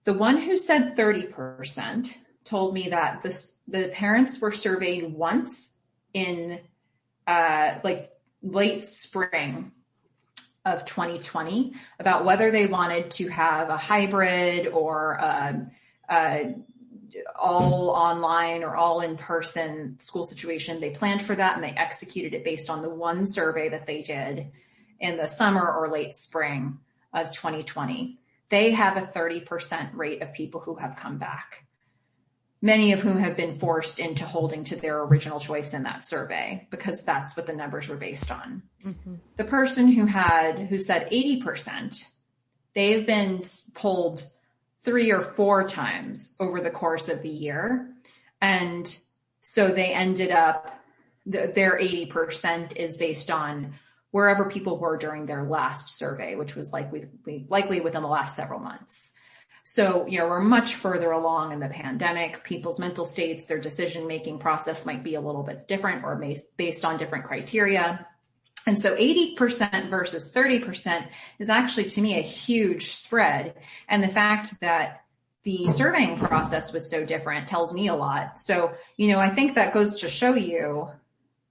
The one who said 30% told me that the parents were surveyed once in late spring of 2020 about whether they wanted to have a hybrid or all online or all in-person school situation. They planned for that and they executed it based on the one survey that they did in the summer or late spring of 2020. They have a 30% rate of people who have come back. many of whom have been forced into holding to their original choice in that survey because that's what the numbers were based on. Mm-hmm. The person who said 80%, they've been polled 3 or 4 times over the course of the year. And so they ended up, their 80% is based on wherever people were during their last survey, which was likely within the last several months. So, we're much further along in the pandemic. People's mental states, their decision-making process might be a little bit different or based on different criteria. And so 80% versus 30% is actually, to me, a huge spread. And the fact that the surveying process was so different tells me a lot. So, I think that goes to show you,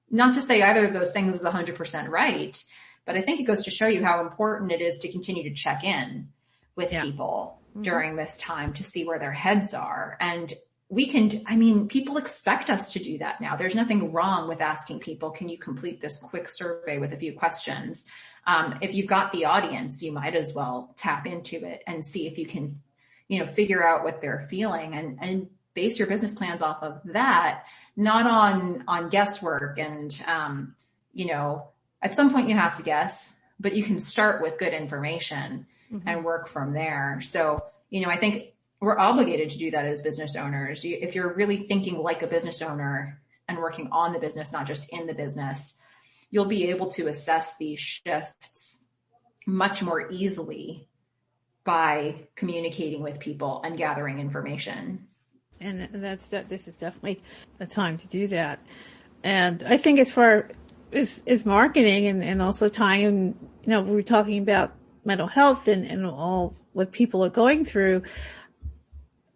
not to say either of those things is 100% right, but I think it goes to show you how important it is to continue to check in with people during this time to see where their heads are. And people expect us to do that now. There's nothing wrong with asking people, can you complete this quick survey with a few questions? If you've got the audience, you might as well tap into it and see if you can, figure out what they're feeling and base your business plans off of that, not on guesswork. And, at some point you have to guess, but you can start with good information and work from there. So, I think we're obligated to do that as business owners. If you're really thinking like a business owner and working on the business, not just in the business, you'll be able to assess these shifts much more easily by communicating with people and gathering information. And this is definitely the time to do that. And I think as far as marketing and also tying in, we were talking about mental health and all what people are going through.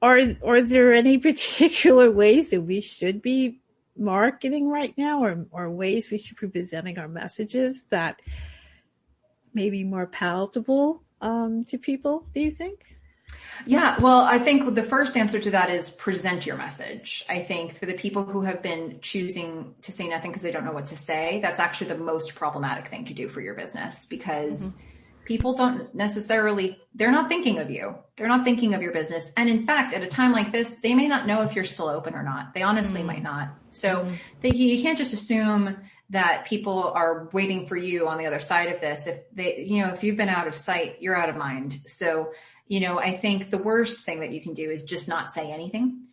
Are there any particular ways that we should be marketing right now or ways we should be presenting our messages that may be more palatable to people, do you think? Yeah, well, I think the first answer to that is present your message. I think for the people who have been choosing to say nothing because they don't know what to say, that's actually the most problematic thing to do for your business because people don't necessarily, they're not thinking of you. They're not thinking of your business. And in fact, at a time like this, they may not know if you're still open or not. They honestly might not. So you can't just assume that people are waiting for you on the other side of this. If you've been out of sight, you're out of mind. So, I think the worst thing that you can do is just not say anything.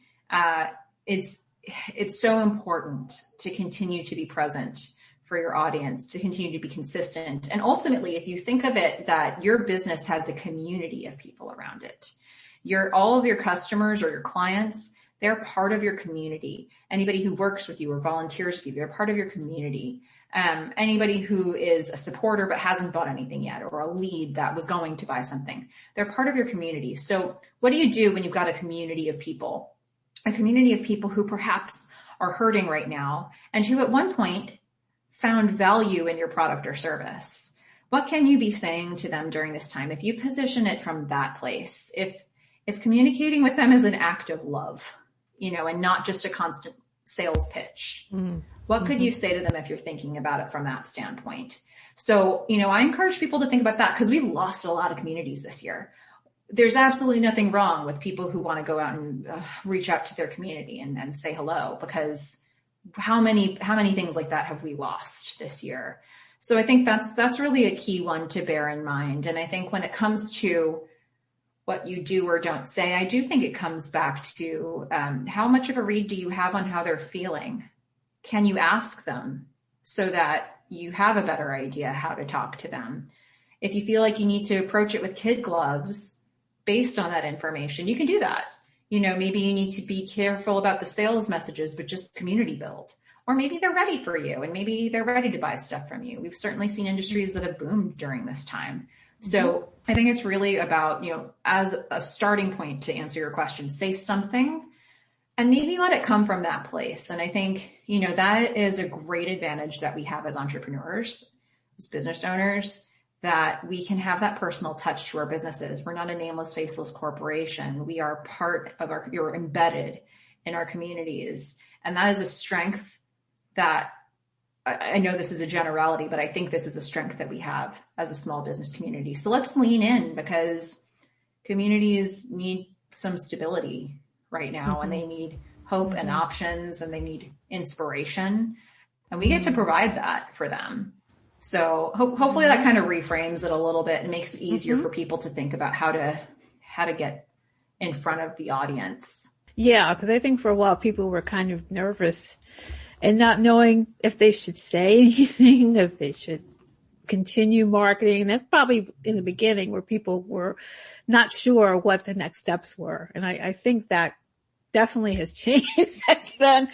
It's so important to continue to be present for your audience, to continue to be consistent. And ultimately, if you think of it that your business has a community of people around it, all of your customers or your clients, they're part of your community. Anybody who works with you or volunteers with you, they're part of your community. Anybody who is a supporter but hasn't bought anything yet, or a lead that was going to buy something, they're part of your community. So what do you do when you've got a community of people? A community of people who perhaps are hurting right now and who at one point found value in your product or service. What can you be saying to them during this time? If you position it from that place, if communicating with them is an act of love, and not just a constant sales pitch, what could you say to them if you're thinking about it from that standpoint? So, I encourage people to think about that because we've lost a lot of communities this year. There's absolutely nothing wrong with people who want to go out and reach out to their community and say hello, because how many things like that have we lost this year? So I think that's really a key one to bear in mind. And I think when it comes to what you do or don't say, I do think it comes back to how much of a read do you have on how they're feeling? Can you ask them so that you have a better idea how to talk to them? If you feel like you need to approach it with kid gloves based on that information, you can do that. Maybe you need to be careful about the sales messages, but just community build. Or maybe they're ready for you and maybe they're ready to buy stuff from you. We've certainly seen industries that have boomed during this time. So I think it's really about, as a starting point to answer your question, say something and maybe let it come from that place. And I think, that is a great advantage that we have as entrepreneurs, as business owners, that we can have that personal touch to our businesses. We're not a nameless, faceless corporation. We are you're embedded in our communities. And that is a strength that I know this is a generality, but I think this is a strength that we have as a small business community. So let's lean in because communities need some stability right now and they need hope and options, and they need inspiration, and we get to provide that for them. So hopefully that kind of reframes it a little bit and makes it easier for people to think about how to get in front of the audience. Yeah, because I think for a while people were kind of nervous and not knowing if they should say anything, if they should continue marketing. That's probably in the beginning where people were not sure what the next steps were. And I think that definitely has changed since then.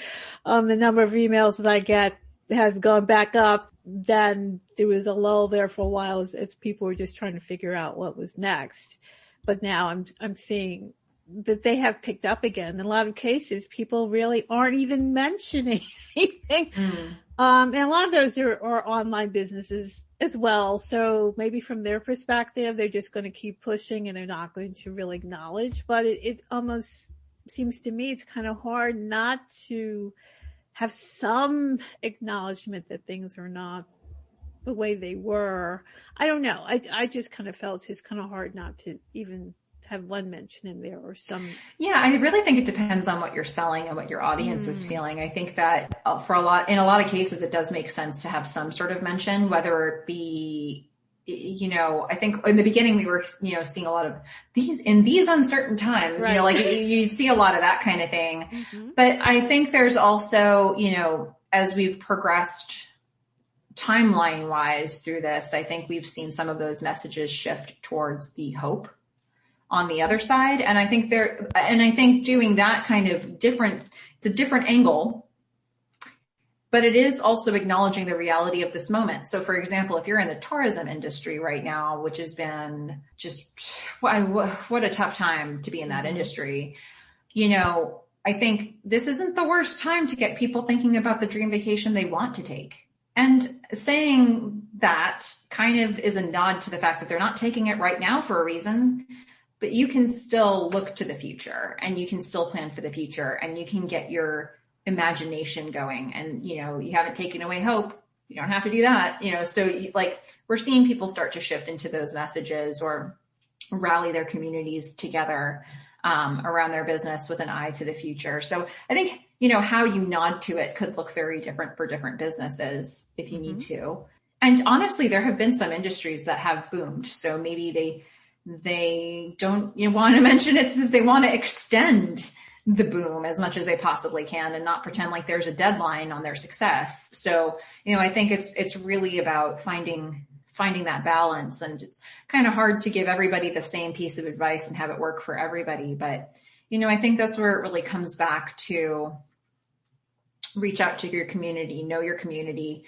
The number of emails that I get has gone back up. Then there was a lull there for a while as people were just trying to figure out what was next. But now I'm seeing that they have picked up again. In a lot of cases, people really aren't even mentioning anything. And a lot of those are online businesses as well. So maybe from their perspective, they're just going to keep pushing and they're not going to really acknowledge. But it almost seems to me it's kind of hard not to have some acknowledgement that things are not the way they were. I don't know. I just kind of felt it's kind of hard not to even have one mention in there or some. Yeah, I really think it depends on what you're selling and what your audience is feeling. I think that in a lot of cases, it does make sense to have some sort of mention, whether it be, I think in the beginning we were, seeing a lot of these uncertain times, right. Like you'd see a lot of that kind of thing. But I think there's also, as we've progressed timeline wise through this, I think we've seen some of those messages shift towards the hope on the other side. And I think doing that kind of it's a different angle, but it is also acknowledging the reality of this moment. So for example, if you're in the tourism industry right now, which has been just, what a tough time to be in that industry, I think this isn't the worst time to get people thinking about the dream vacation they want to take. And saying that kind of is a nod to the fact that they're not taking it right now for a reason, but you can still look to the future and you can still plan for the future and you can get your imagination going. And, you haven't taken away hope. You don't have to do that, so we're seeing people start to shift into those messages or rally their communities together, around their business with an eye to the future. So I think, how you nod to it could look very different for different businesses if you need to. And honestly, there have been some industries that have boomed. So maybe they don't want to mention it because they want to extend the boom as much as they possibly can and not pretend like there's a deadline on their success. So, I think it's really about finding that balance, and it's kind of hard to give everybody the same piece of advice and have it work for everybody. But, I think that's where it really comes back to reach out to your community, know your community,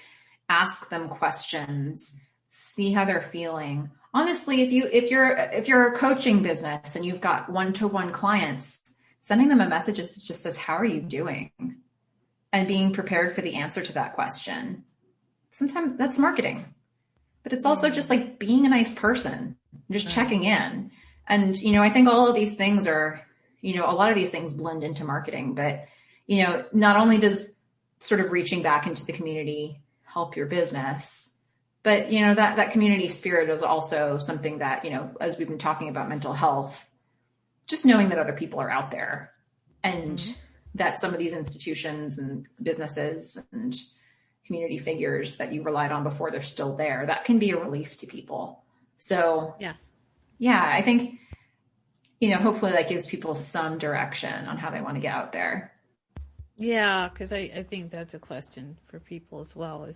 ask them questions, see how they're feeling. Honestly, if you're a coaching business and you've got one-to-one clients, sending them a message that just says, how are you doing? And being prepared for the answer to that question. Sometimes that's marketing, but it's also just like being a nice person, just checking in. And, I think all of these things are, a lot of these things blend into marketing, but, not only does sort of reaching back into the community help your business, but, that community spirit is also something that, as we've been talking about mental health, just knowing that other people are out there and that some of these institutions and businesses and community figures that you relied on before, they're still there. That can be a relief to people. So yeah, I think, hopefully that gives people some direction on how they want to get out there. Yeah, because I think that's a question for people as well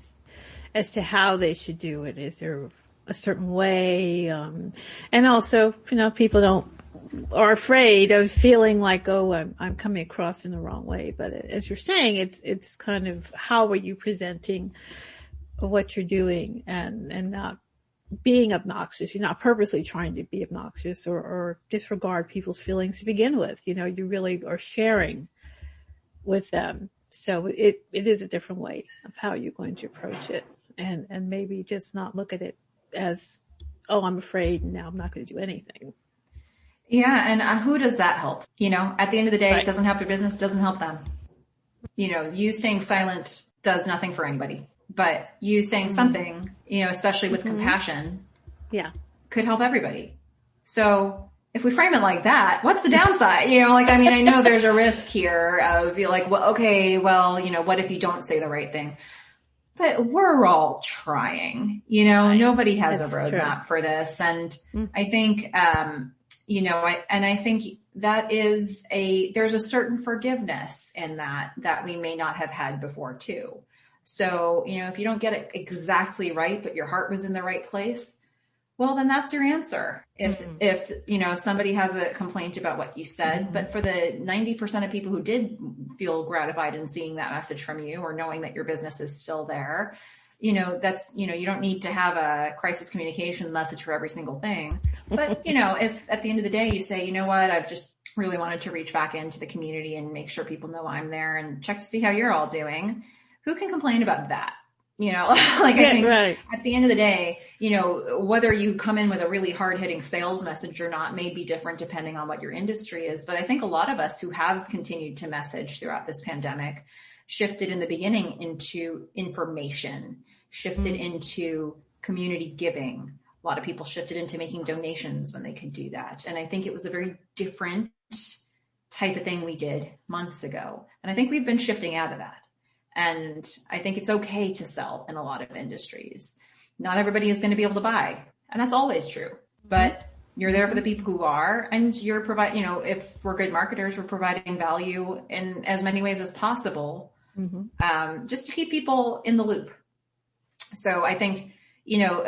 as to how they should do it. Is there a certain way? And also, people are afraid of feeling like, oh, I'm coming across in the wrong way. But as you're saying, it's kind of how are you presenting what you're doing and not being obnoxious. You're not purposely trying to be obnoxious or disregard people's feelings to begin with. You really are sharing with them. So it is a different way of how you're going to approach it and maybe just not look at it as, oh, I'm afraid and now I'm not going to do anything. Yeah. And who does that help? At the end of the day, It doesn't help your business, doesn't help them. You staying silent does nothing for anybody, but you saying something, especially with compassion, could help everybody. So, if we frame it like that, what's the downside? Like, I mean, I know there's a risk here of like, well, okay, well, what if you don't say the right thing? But we're all trying, Right. nobody has That's a roadmap for this. And I think, I think that there's a certain forgiveness in that we may not have had before too. So, if you don't get it exactly right, but your heart was in the right place, well, then that's your answer. If somebody has a complaint about what you said, but for the 90% of people who did feel gratified in seeing that message from you or knowing that your business is still there, that's, you don't need to have a crisis communications message for every single thing. But, if at the end of the day you say, you know what, I've just really wanted to reach back into the community and make sure people know I'm there and check to see how you're all doing, who can complain about that? I think at the end of the day, whether you come in with a really hard hitting sales message or not may be different depending on what your industry is. But I think a lot of us who have continued to message throughout this pandemic shifted in the beginning into information, shifted into community giving. A lot of people shifted into making donations when they could do that. And I think it was a very different type of thing we did months ago. And I think we've been shifting out of that. And I think it's okay to sell in a lot of industries. Not everybody is going to be able to buy. And that's always true. But you're there for the people who are, and you're providing, if we're good marketers, we're providing value in as many ways as possible, just to keep people in the loop. So I think,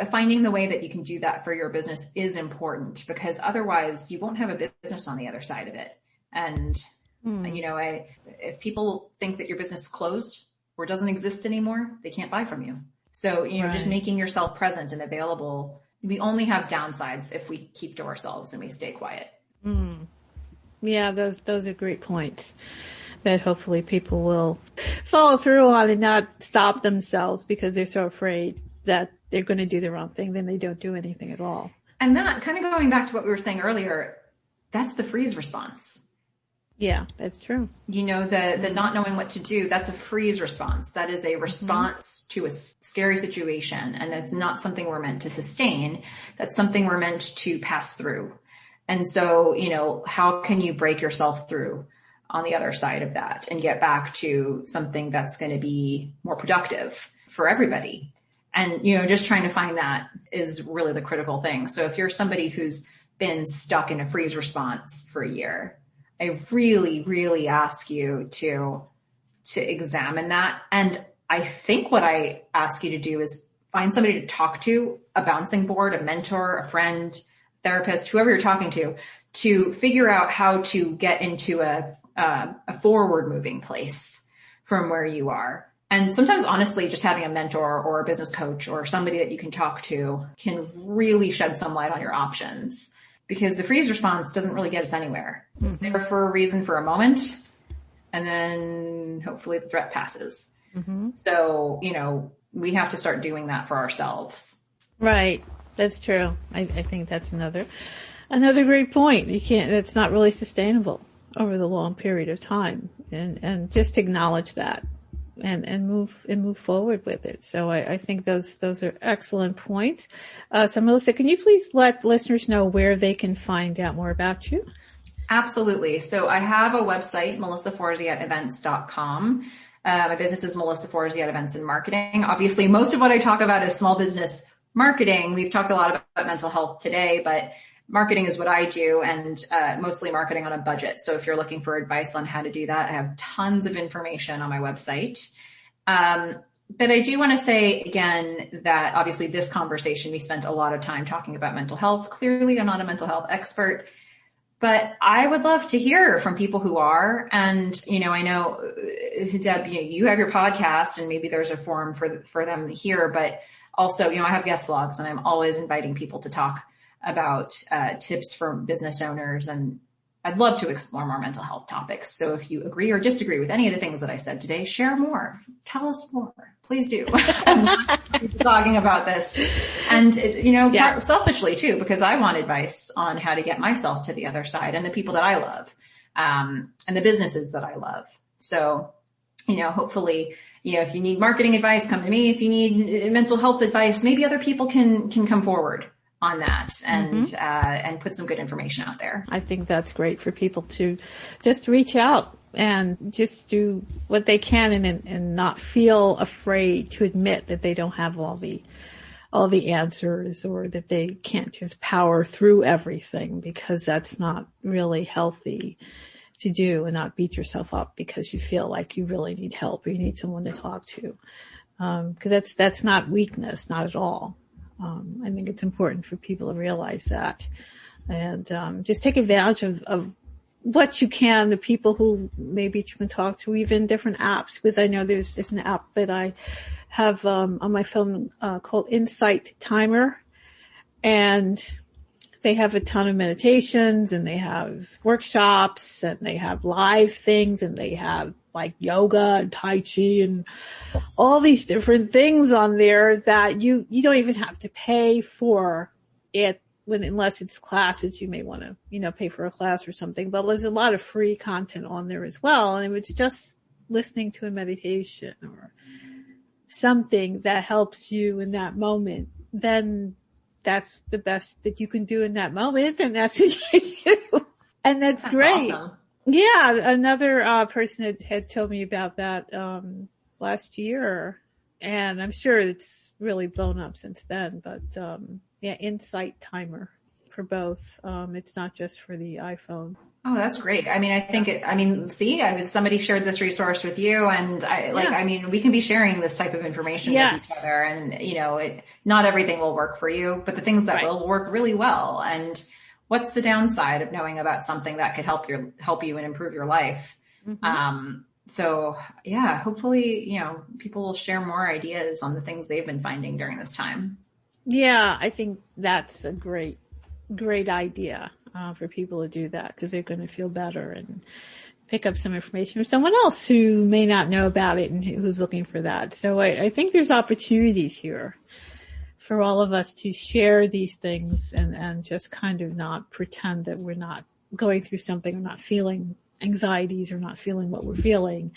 finding the way that you can do that for your business is important, because otherwise you won't have a business on the other side of it. And, if people think that your business is closed or doesn't exist anymore, they can't buy from you. So, just making yourself present and available. We only have downsides if we keep to ourselves and we stay quiet. Yeah, those are great points that hopefully people will follow through on and not stop themselves because they're so afraid that they're going to do the wrong thing. Then they don't do anything at all. And that kind of going back to what we were saying earlier, that's the freeze response. Yeah, that's true. The not knowing what to do, that's a freeze response. That is a response to a scary situation. And it's not something we're meant to sustain. That's something we're meant to pass through. And so, how can you break yourself through on the other side of that and get back to something that's going to be more productive for everybody? And, just trying to find that is really the critical thing. So if you're somebody who's been stuck in a freeze response for a year, I really, really ask you to examine that. And I think what I ask you to do is find somebody to talk to, a bouncing board, a mentor, a friend, therapist, whoever you're talking to figure out how to get into a forward moving place from where you are. And sometimes, honestly, just having a mentor or a business coach or somebody that you can talk to can really shed some light on your options. Because the freeze response doesn't really get us anywhere. It's there for a reason, for a moment, and then hopefully the threat passes. So, we have to start doing that for ourselves. Right. That's true. I think that's another great point. That's not really sustainable over the long period of time, and just acknowledge that and move forward with it. So I think those are excellent points. So Melissa, can you please let listeners know where they can find out more about you? Absolutely. So I have a website, melissaforziatevents.com. My business is Melissa Forziat Events and Marketing. Obviously, most of what I talk about is small business marketing. We've talked a lot about mental health today, but marketing is what I do, and mostly marketing on a budget. So if you're looking for advice on how to do that, I have tons of information on my website. But I do want to say again that obviously this conversation, we spent a lot of time talking about mental health. Clearly, I'm not a mental health expert, but I would love to hear from people who are. And, I know, Deb, you have your podcast and maybe there's a forum for them to hear, but also, I have guest blogs and I'm always inviting people to talk about tips for business owners, and I'd love to explore more mental health topics. So if you agree or disagree with any of the things that I said today, share more. Tell us more. Please do. I'm not talking about this. And, selfishly too, because I want advice on how to get myself to the other side and the people that I love, and the businesses that I love. So, hopefully, if you need marketing advice, come to me. If you need mental health advice, maybe other people can come forward. on that and put some good information out there. I think that's great for people to just reach out and just do what they can and not feel afraid to admit that they don't have all the answers, or that they can't just power through everything, because that's not really healthy to do, and not beat yourself up because you feel like you really need help or you need someone to talk to. Cause that's not weakness, not at all. I think it's important for people to realize that, and just take advantage of what you can, the people who maybe you can talk to, even different apps, because I know there's an app that I have on my phone called Insight Timer, and they have a ton of meditations, and they have workshops, and they have live things, and they have like yoga and tai chi and all these different things on there that you don't even have to pay for it, unless it's classes. You may want to, pay for a class or something, but there's a lot of free content on there as well. And if it's just listening to a meditation or something that helps you in that moment, then that's the best that you can do in that moment, and that's what you do. And that's great. Awesome. Yeah, another person had told me about that last year, and I'm sure it's really blown up since then. But Insight Timer for both. It's not just for the iPhone. Oh, that's great. I mean, I think somebody shared this resource with you, and we can be sharing this type of information with each other, and not everything will work for you, but the things that will work really well. And what's the downside of knowing about something that could help you and improve your life? So yeah, hopefully, people will share more ideas on the things they've been finding during this time. Yeah, I think that's a great idea for people to do that, because they're going to feel better and pick up some information from someone else who may not know about it and who's looking for that. So I think there's opportunities here for all of us to share these things and just kind of not pretend that we're not going through something, or not feeling anxieties, or not feeling what we're feeling.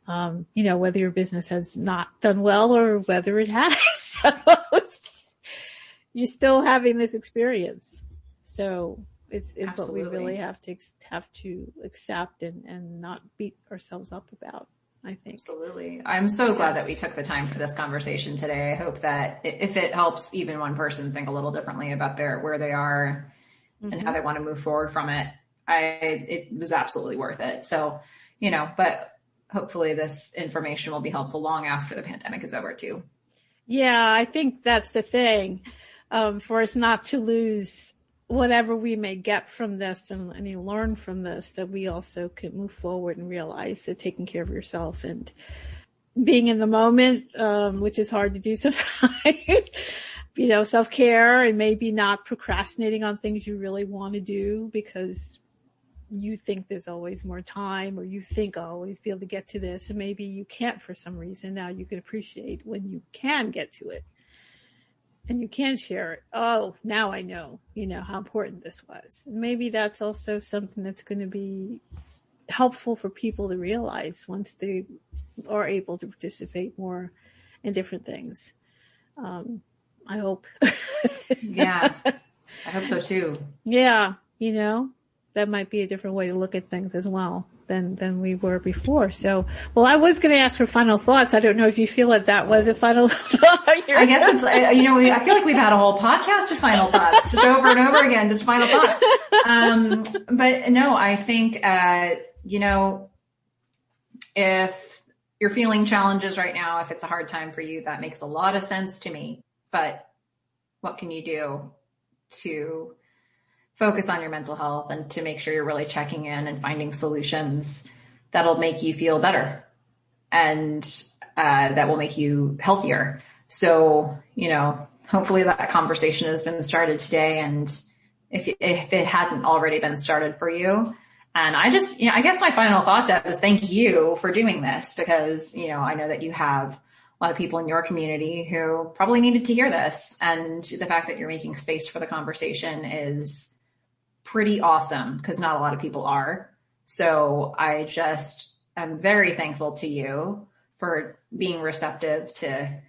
Whether your business has not done well or whether it has. So you're still having this experience. So it's Absolutely. what we really have to accept and not beat ourselves up about, I think. Absolutely. I'm so glad that we took the time for this conversation today. I hope that if it helps even one person think a little differently about where they are and how they want to move forward from it, it was absolutely worth it. So, but hopefully this information will be helpful long after the pandemic is over too. Yeah, I think that's the thing, for us not to lose whatever we may get from this and you learn from this, that we also can move forward and realize that taking care of yourself and being in the moment, which is hard to do sometimes, self-care, and maybe not procrastinating on things you really want to do because you think there's always more time, or you think I'll always be able to get to this, and maybe you can't for some reason. Now you can appreciate when you can get to it. And you can share it. Oh, now I know, how important this was. Maybe that's also something that's going to be helpful for people to realize once they are able to participate more in different things. I hope. Yeah, I hope so too. Yeah, that might be a different way to look at things as well than we were before. So, well, I was going to ask for final thoughts. I don't know if you feel that was a final thought. I guess it's, I feel like we've had a whole podcast of final thoughts, just over and over again, just final thoughts. But no, I think, if you're feeling challenges right now, if it's a hard time for you, that makes a lot of sense to me. But what can you do to focus on your mental health and to make sure you're really checking in and finding solutions that'll make you feel better and that will make you healthier? So, hopefully that conversation has been started today. And if it hadn't already been started for you, and I guess my final thought, Deb, is thank you for doing this, because, I know that you have a lot of people in your community who probably needed to hear this. And the fact that you're making space for the conversation is pretty awesome, because not a lot of people are. So I just am very thankful to you for being receptive to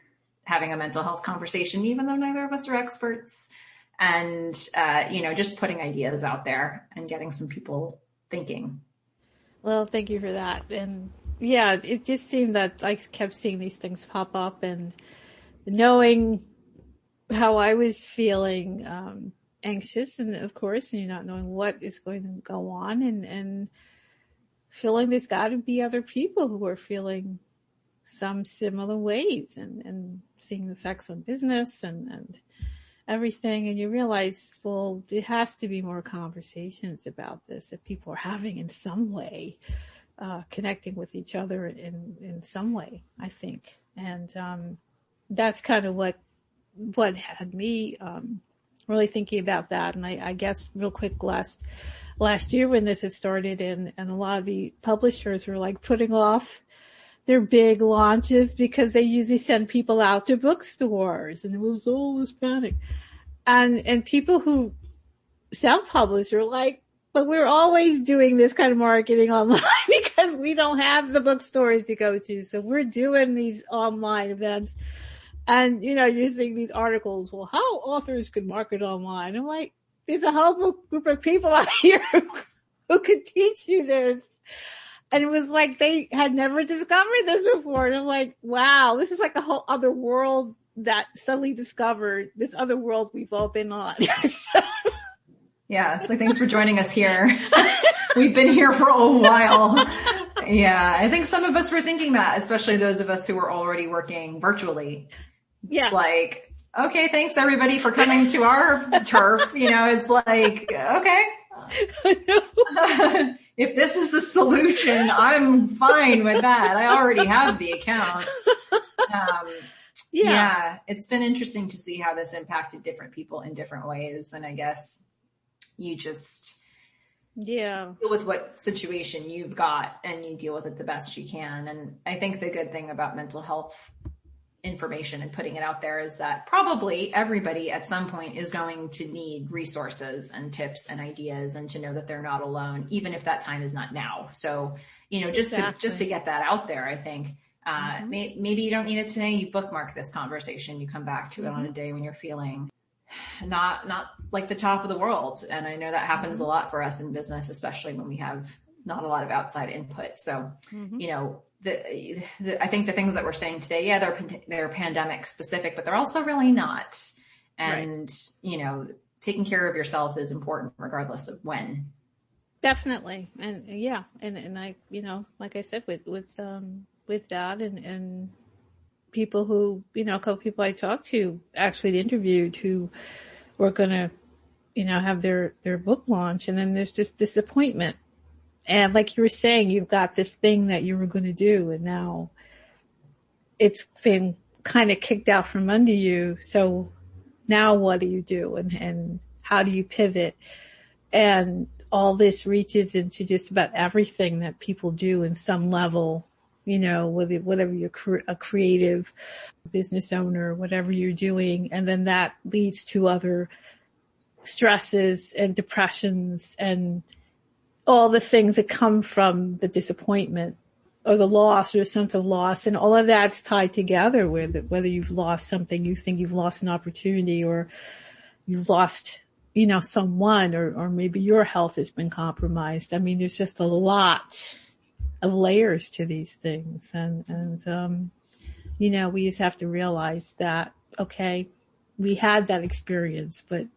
having a mental health conversation, even though neither of us are experts. and, just putting ideas out there and getting some people thinking. Well, thank you for that. And yeah, it just seemed that I kept seeing these things pop up, and knowing how I was feeling, anxious, and of course, you're not knowing what is going to go on, and feeling there's got to be other people who are feeling some similar ways, and seeing the effects on business and everything. And you realize, well, there has to be more conversations about this that people are having in some way, connecting with each other in some way, I think. And, that's kind of what had me, really thinking about that. And I guess real quick, last year when this had started, and a lot of the publishers were like putting off their big launches because they usually send people out to bookstores, and it was all this panic. And people who self-publish are like, but we're always doing this kind of marketing online because we don't have the bookstores to go to. So we're doing these online events. And, you're seeing these articles, well, how authors could market online. I'm like, there's a whole group of people out here who could teach you this. And it was like they had never discovered this before. And I'm like, wow, this is like a whole other world that suddenly discovered this other world we've all been on. Yeah, it's like, thanks for joining us here. We've been here for a while. Yeah, I think some of us were thinking that, especially those of us who were already working virtually. Yeah. It's like, okay, thanks everybody for coming to our turf. It's like, okay. If this is the solution, I'm fine with that. I already have the accounts. Yeah, it's been interesting to see how this impacted different people in different ways. And I guess you just deal with what situation you've got, and you deal with it the best you can. And I think the good thing about mental health information and putting it out there is that probably everybody at some point is going to need resources and tips and ideas, and to know that they're not alone, even if that time is not now. So, just to get that out there, I think, maybe you don't need it today. You bookmark this conversation, you come back to it on a day when you're feeling not like the top of the world. And I know that happens a lot for us in business, especially when we have not a lot of outside input. So, I think the things that we're saying today, they're pandemic specific, but they're also really not. And, taking care of yourself is important regardless of when. Definitely. And and I, like I said, with that and people who, a couple people I talked to, actually interviewed, who were going to, have their book launch, and then there's just disappointment. And like you were saying, you've got this thing that you were going to do, and now it's been kind of kicked out from under you. So now what do you do? And how do you pivot? And all this reaches into just about everything that people do in some level, whatever you're a creative business owner, whatever you're doing. And then that leads to other stresses and depressions and all the things that come from the disappointment or the loss or a sense of loss. And all of that's tied together with it, whether you've lost something, you think you've lost an opportunity, or you've lost, someone, or maybe your health has been compromised. I mean, there's just a lot of layers to these things. And we just have to realize that, okay, we had that experience, but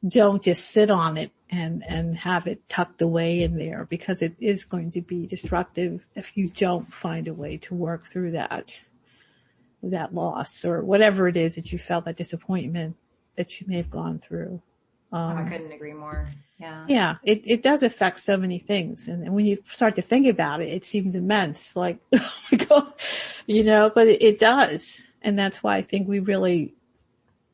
don't just sit on it and have it tucked away in there, because it is going to be destructive if you don't find a way to work through that loss, or whatever it is that you felt, that disappointment that you may have gone through. I couldn't agree more. Yeah. Yeah. It does affect so many things. And when you start to think about it, it seems immense, like, oh my God, but it does. And that's why I think we really,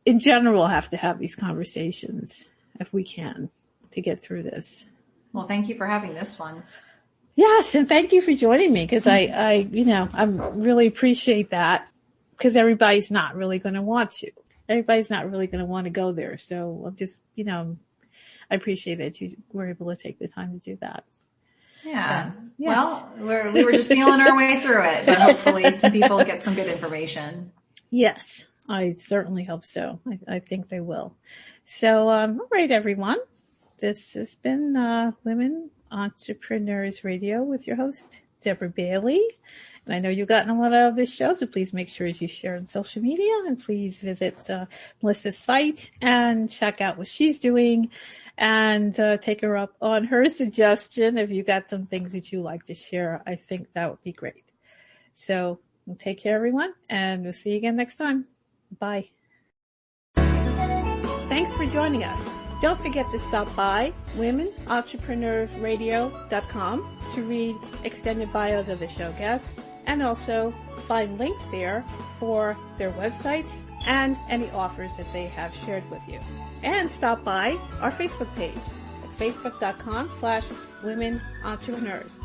in general, have to have these conversations if we can, to get through this. Well, thank you for having this one. Yes. And thank you for joining me, because I really appreciate that, because everybody's not really going to want to. Everybody's not really going to want to go there. So I'm just, I appreciate that you were able to take the time to do that. Yeah. Yes. Well, we were just feeling our way through it, but hopefully some people get some good information. Yes. I certainly hope so. I think they will. So, all right, everyone. This has been Women Entrepreneurs Radio with your host, Deborah Bailey. And I know you've gotten a lot out of this show, so please make sure you share on social media, and please visit Melissa's site and check out what she's doing, and take her up on her suggestion. If you got some things that you like to share, I think that would be great. So take care, everyone, and we'll see you again next time. Bye. Thanks for joining us. Don't forget to stop by womenentrepreneursradio.com to read extended bios of the show guests, and also find links there for their websites and any offers that they have shared with you. And stop by our Facebook page at facebook.com/womenentrepreneurs.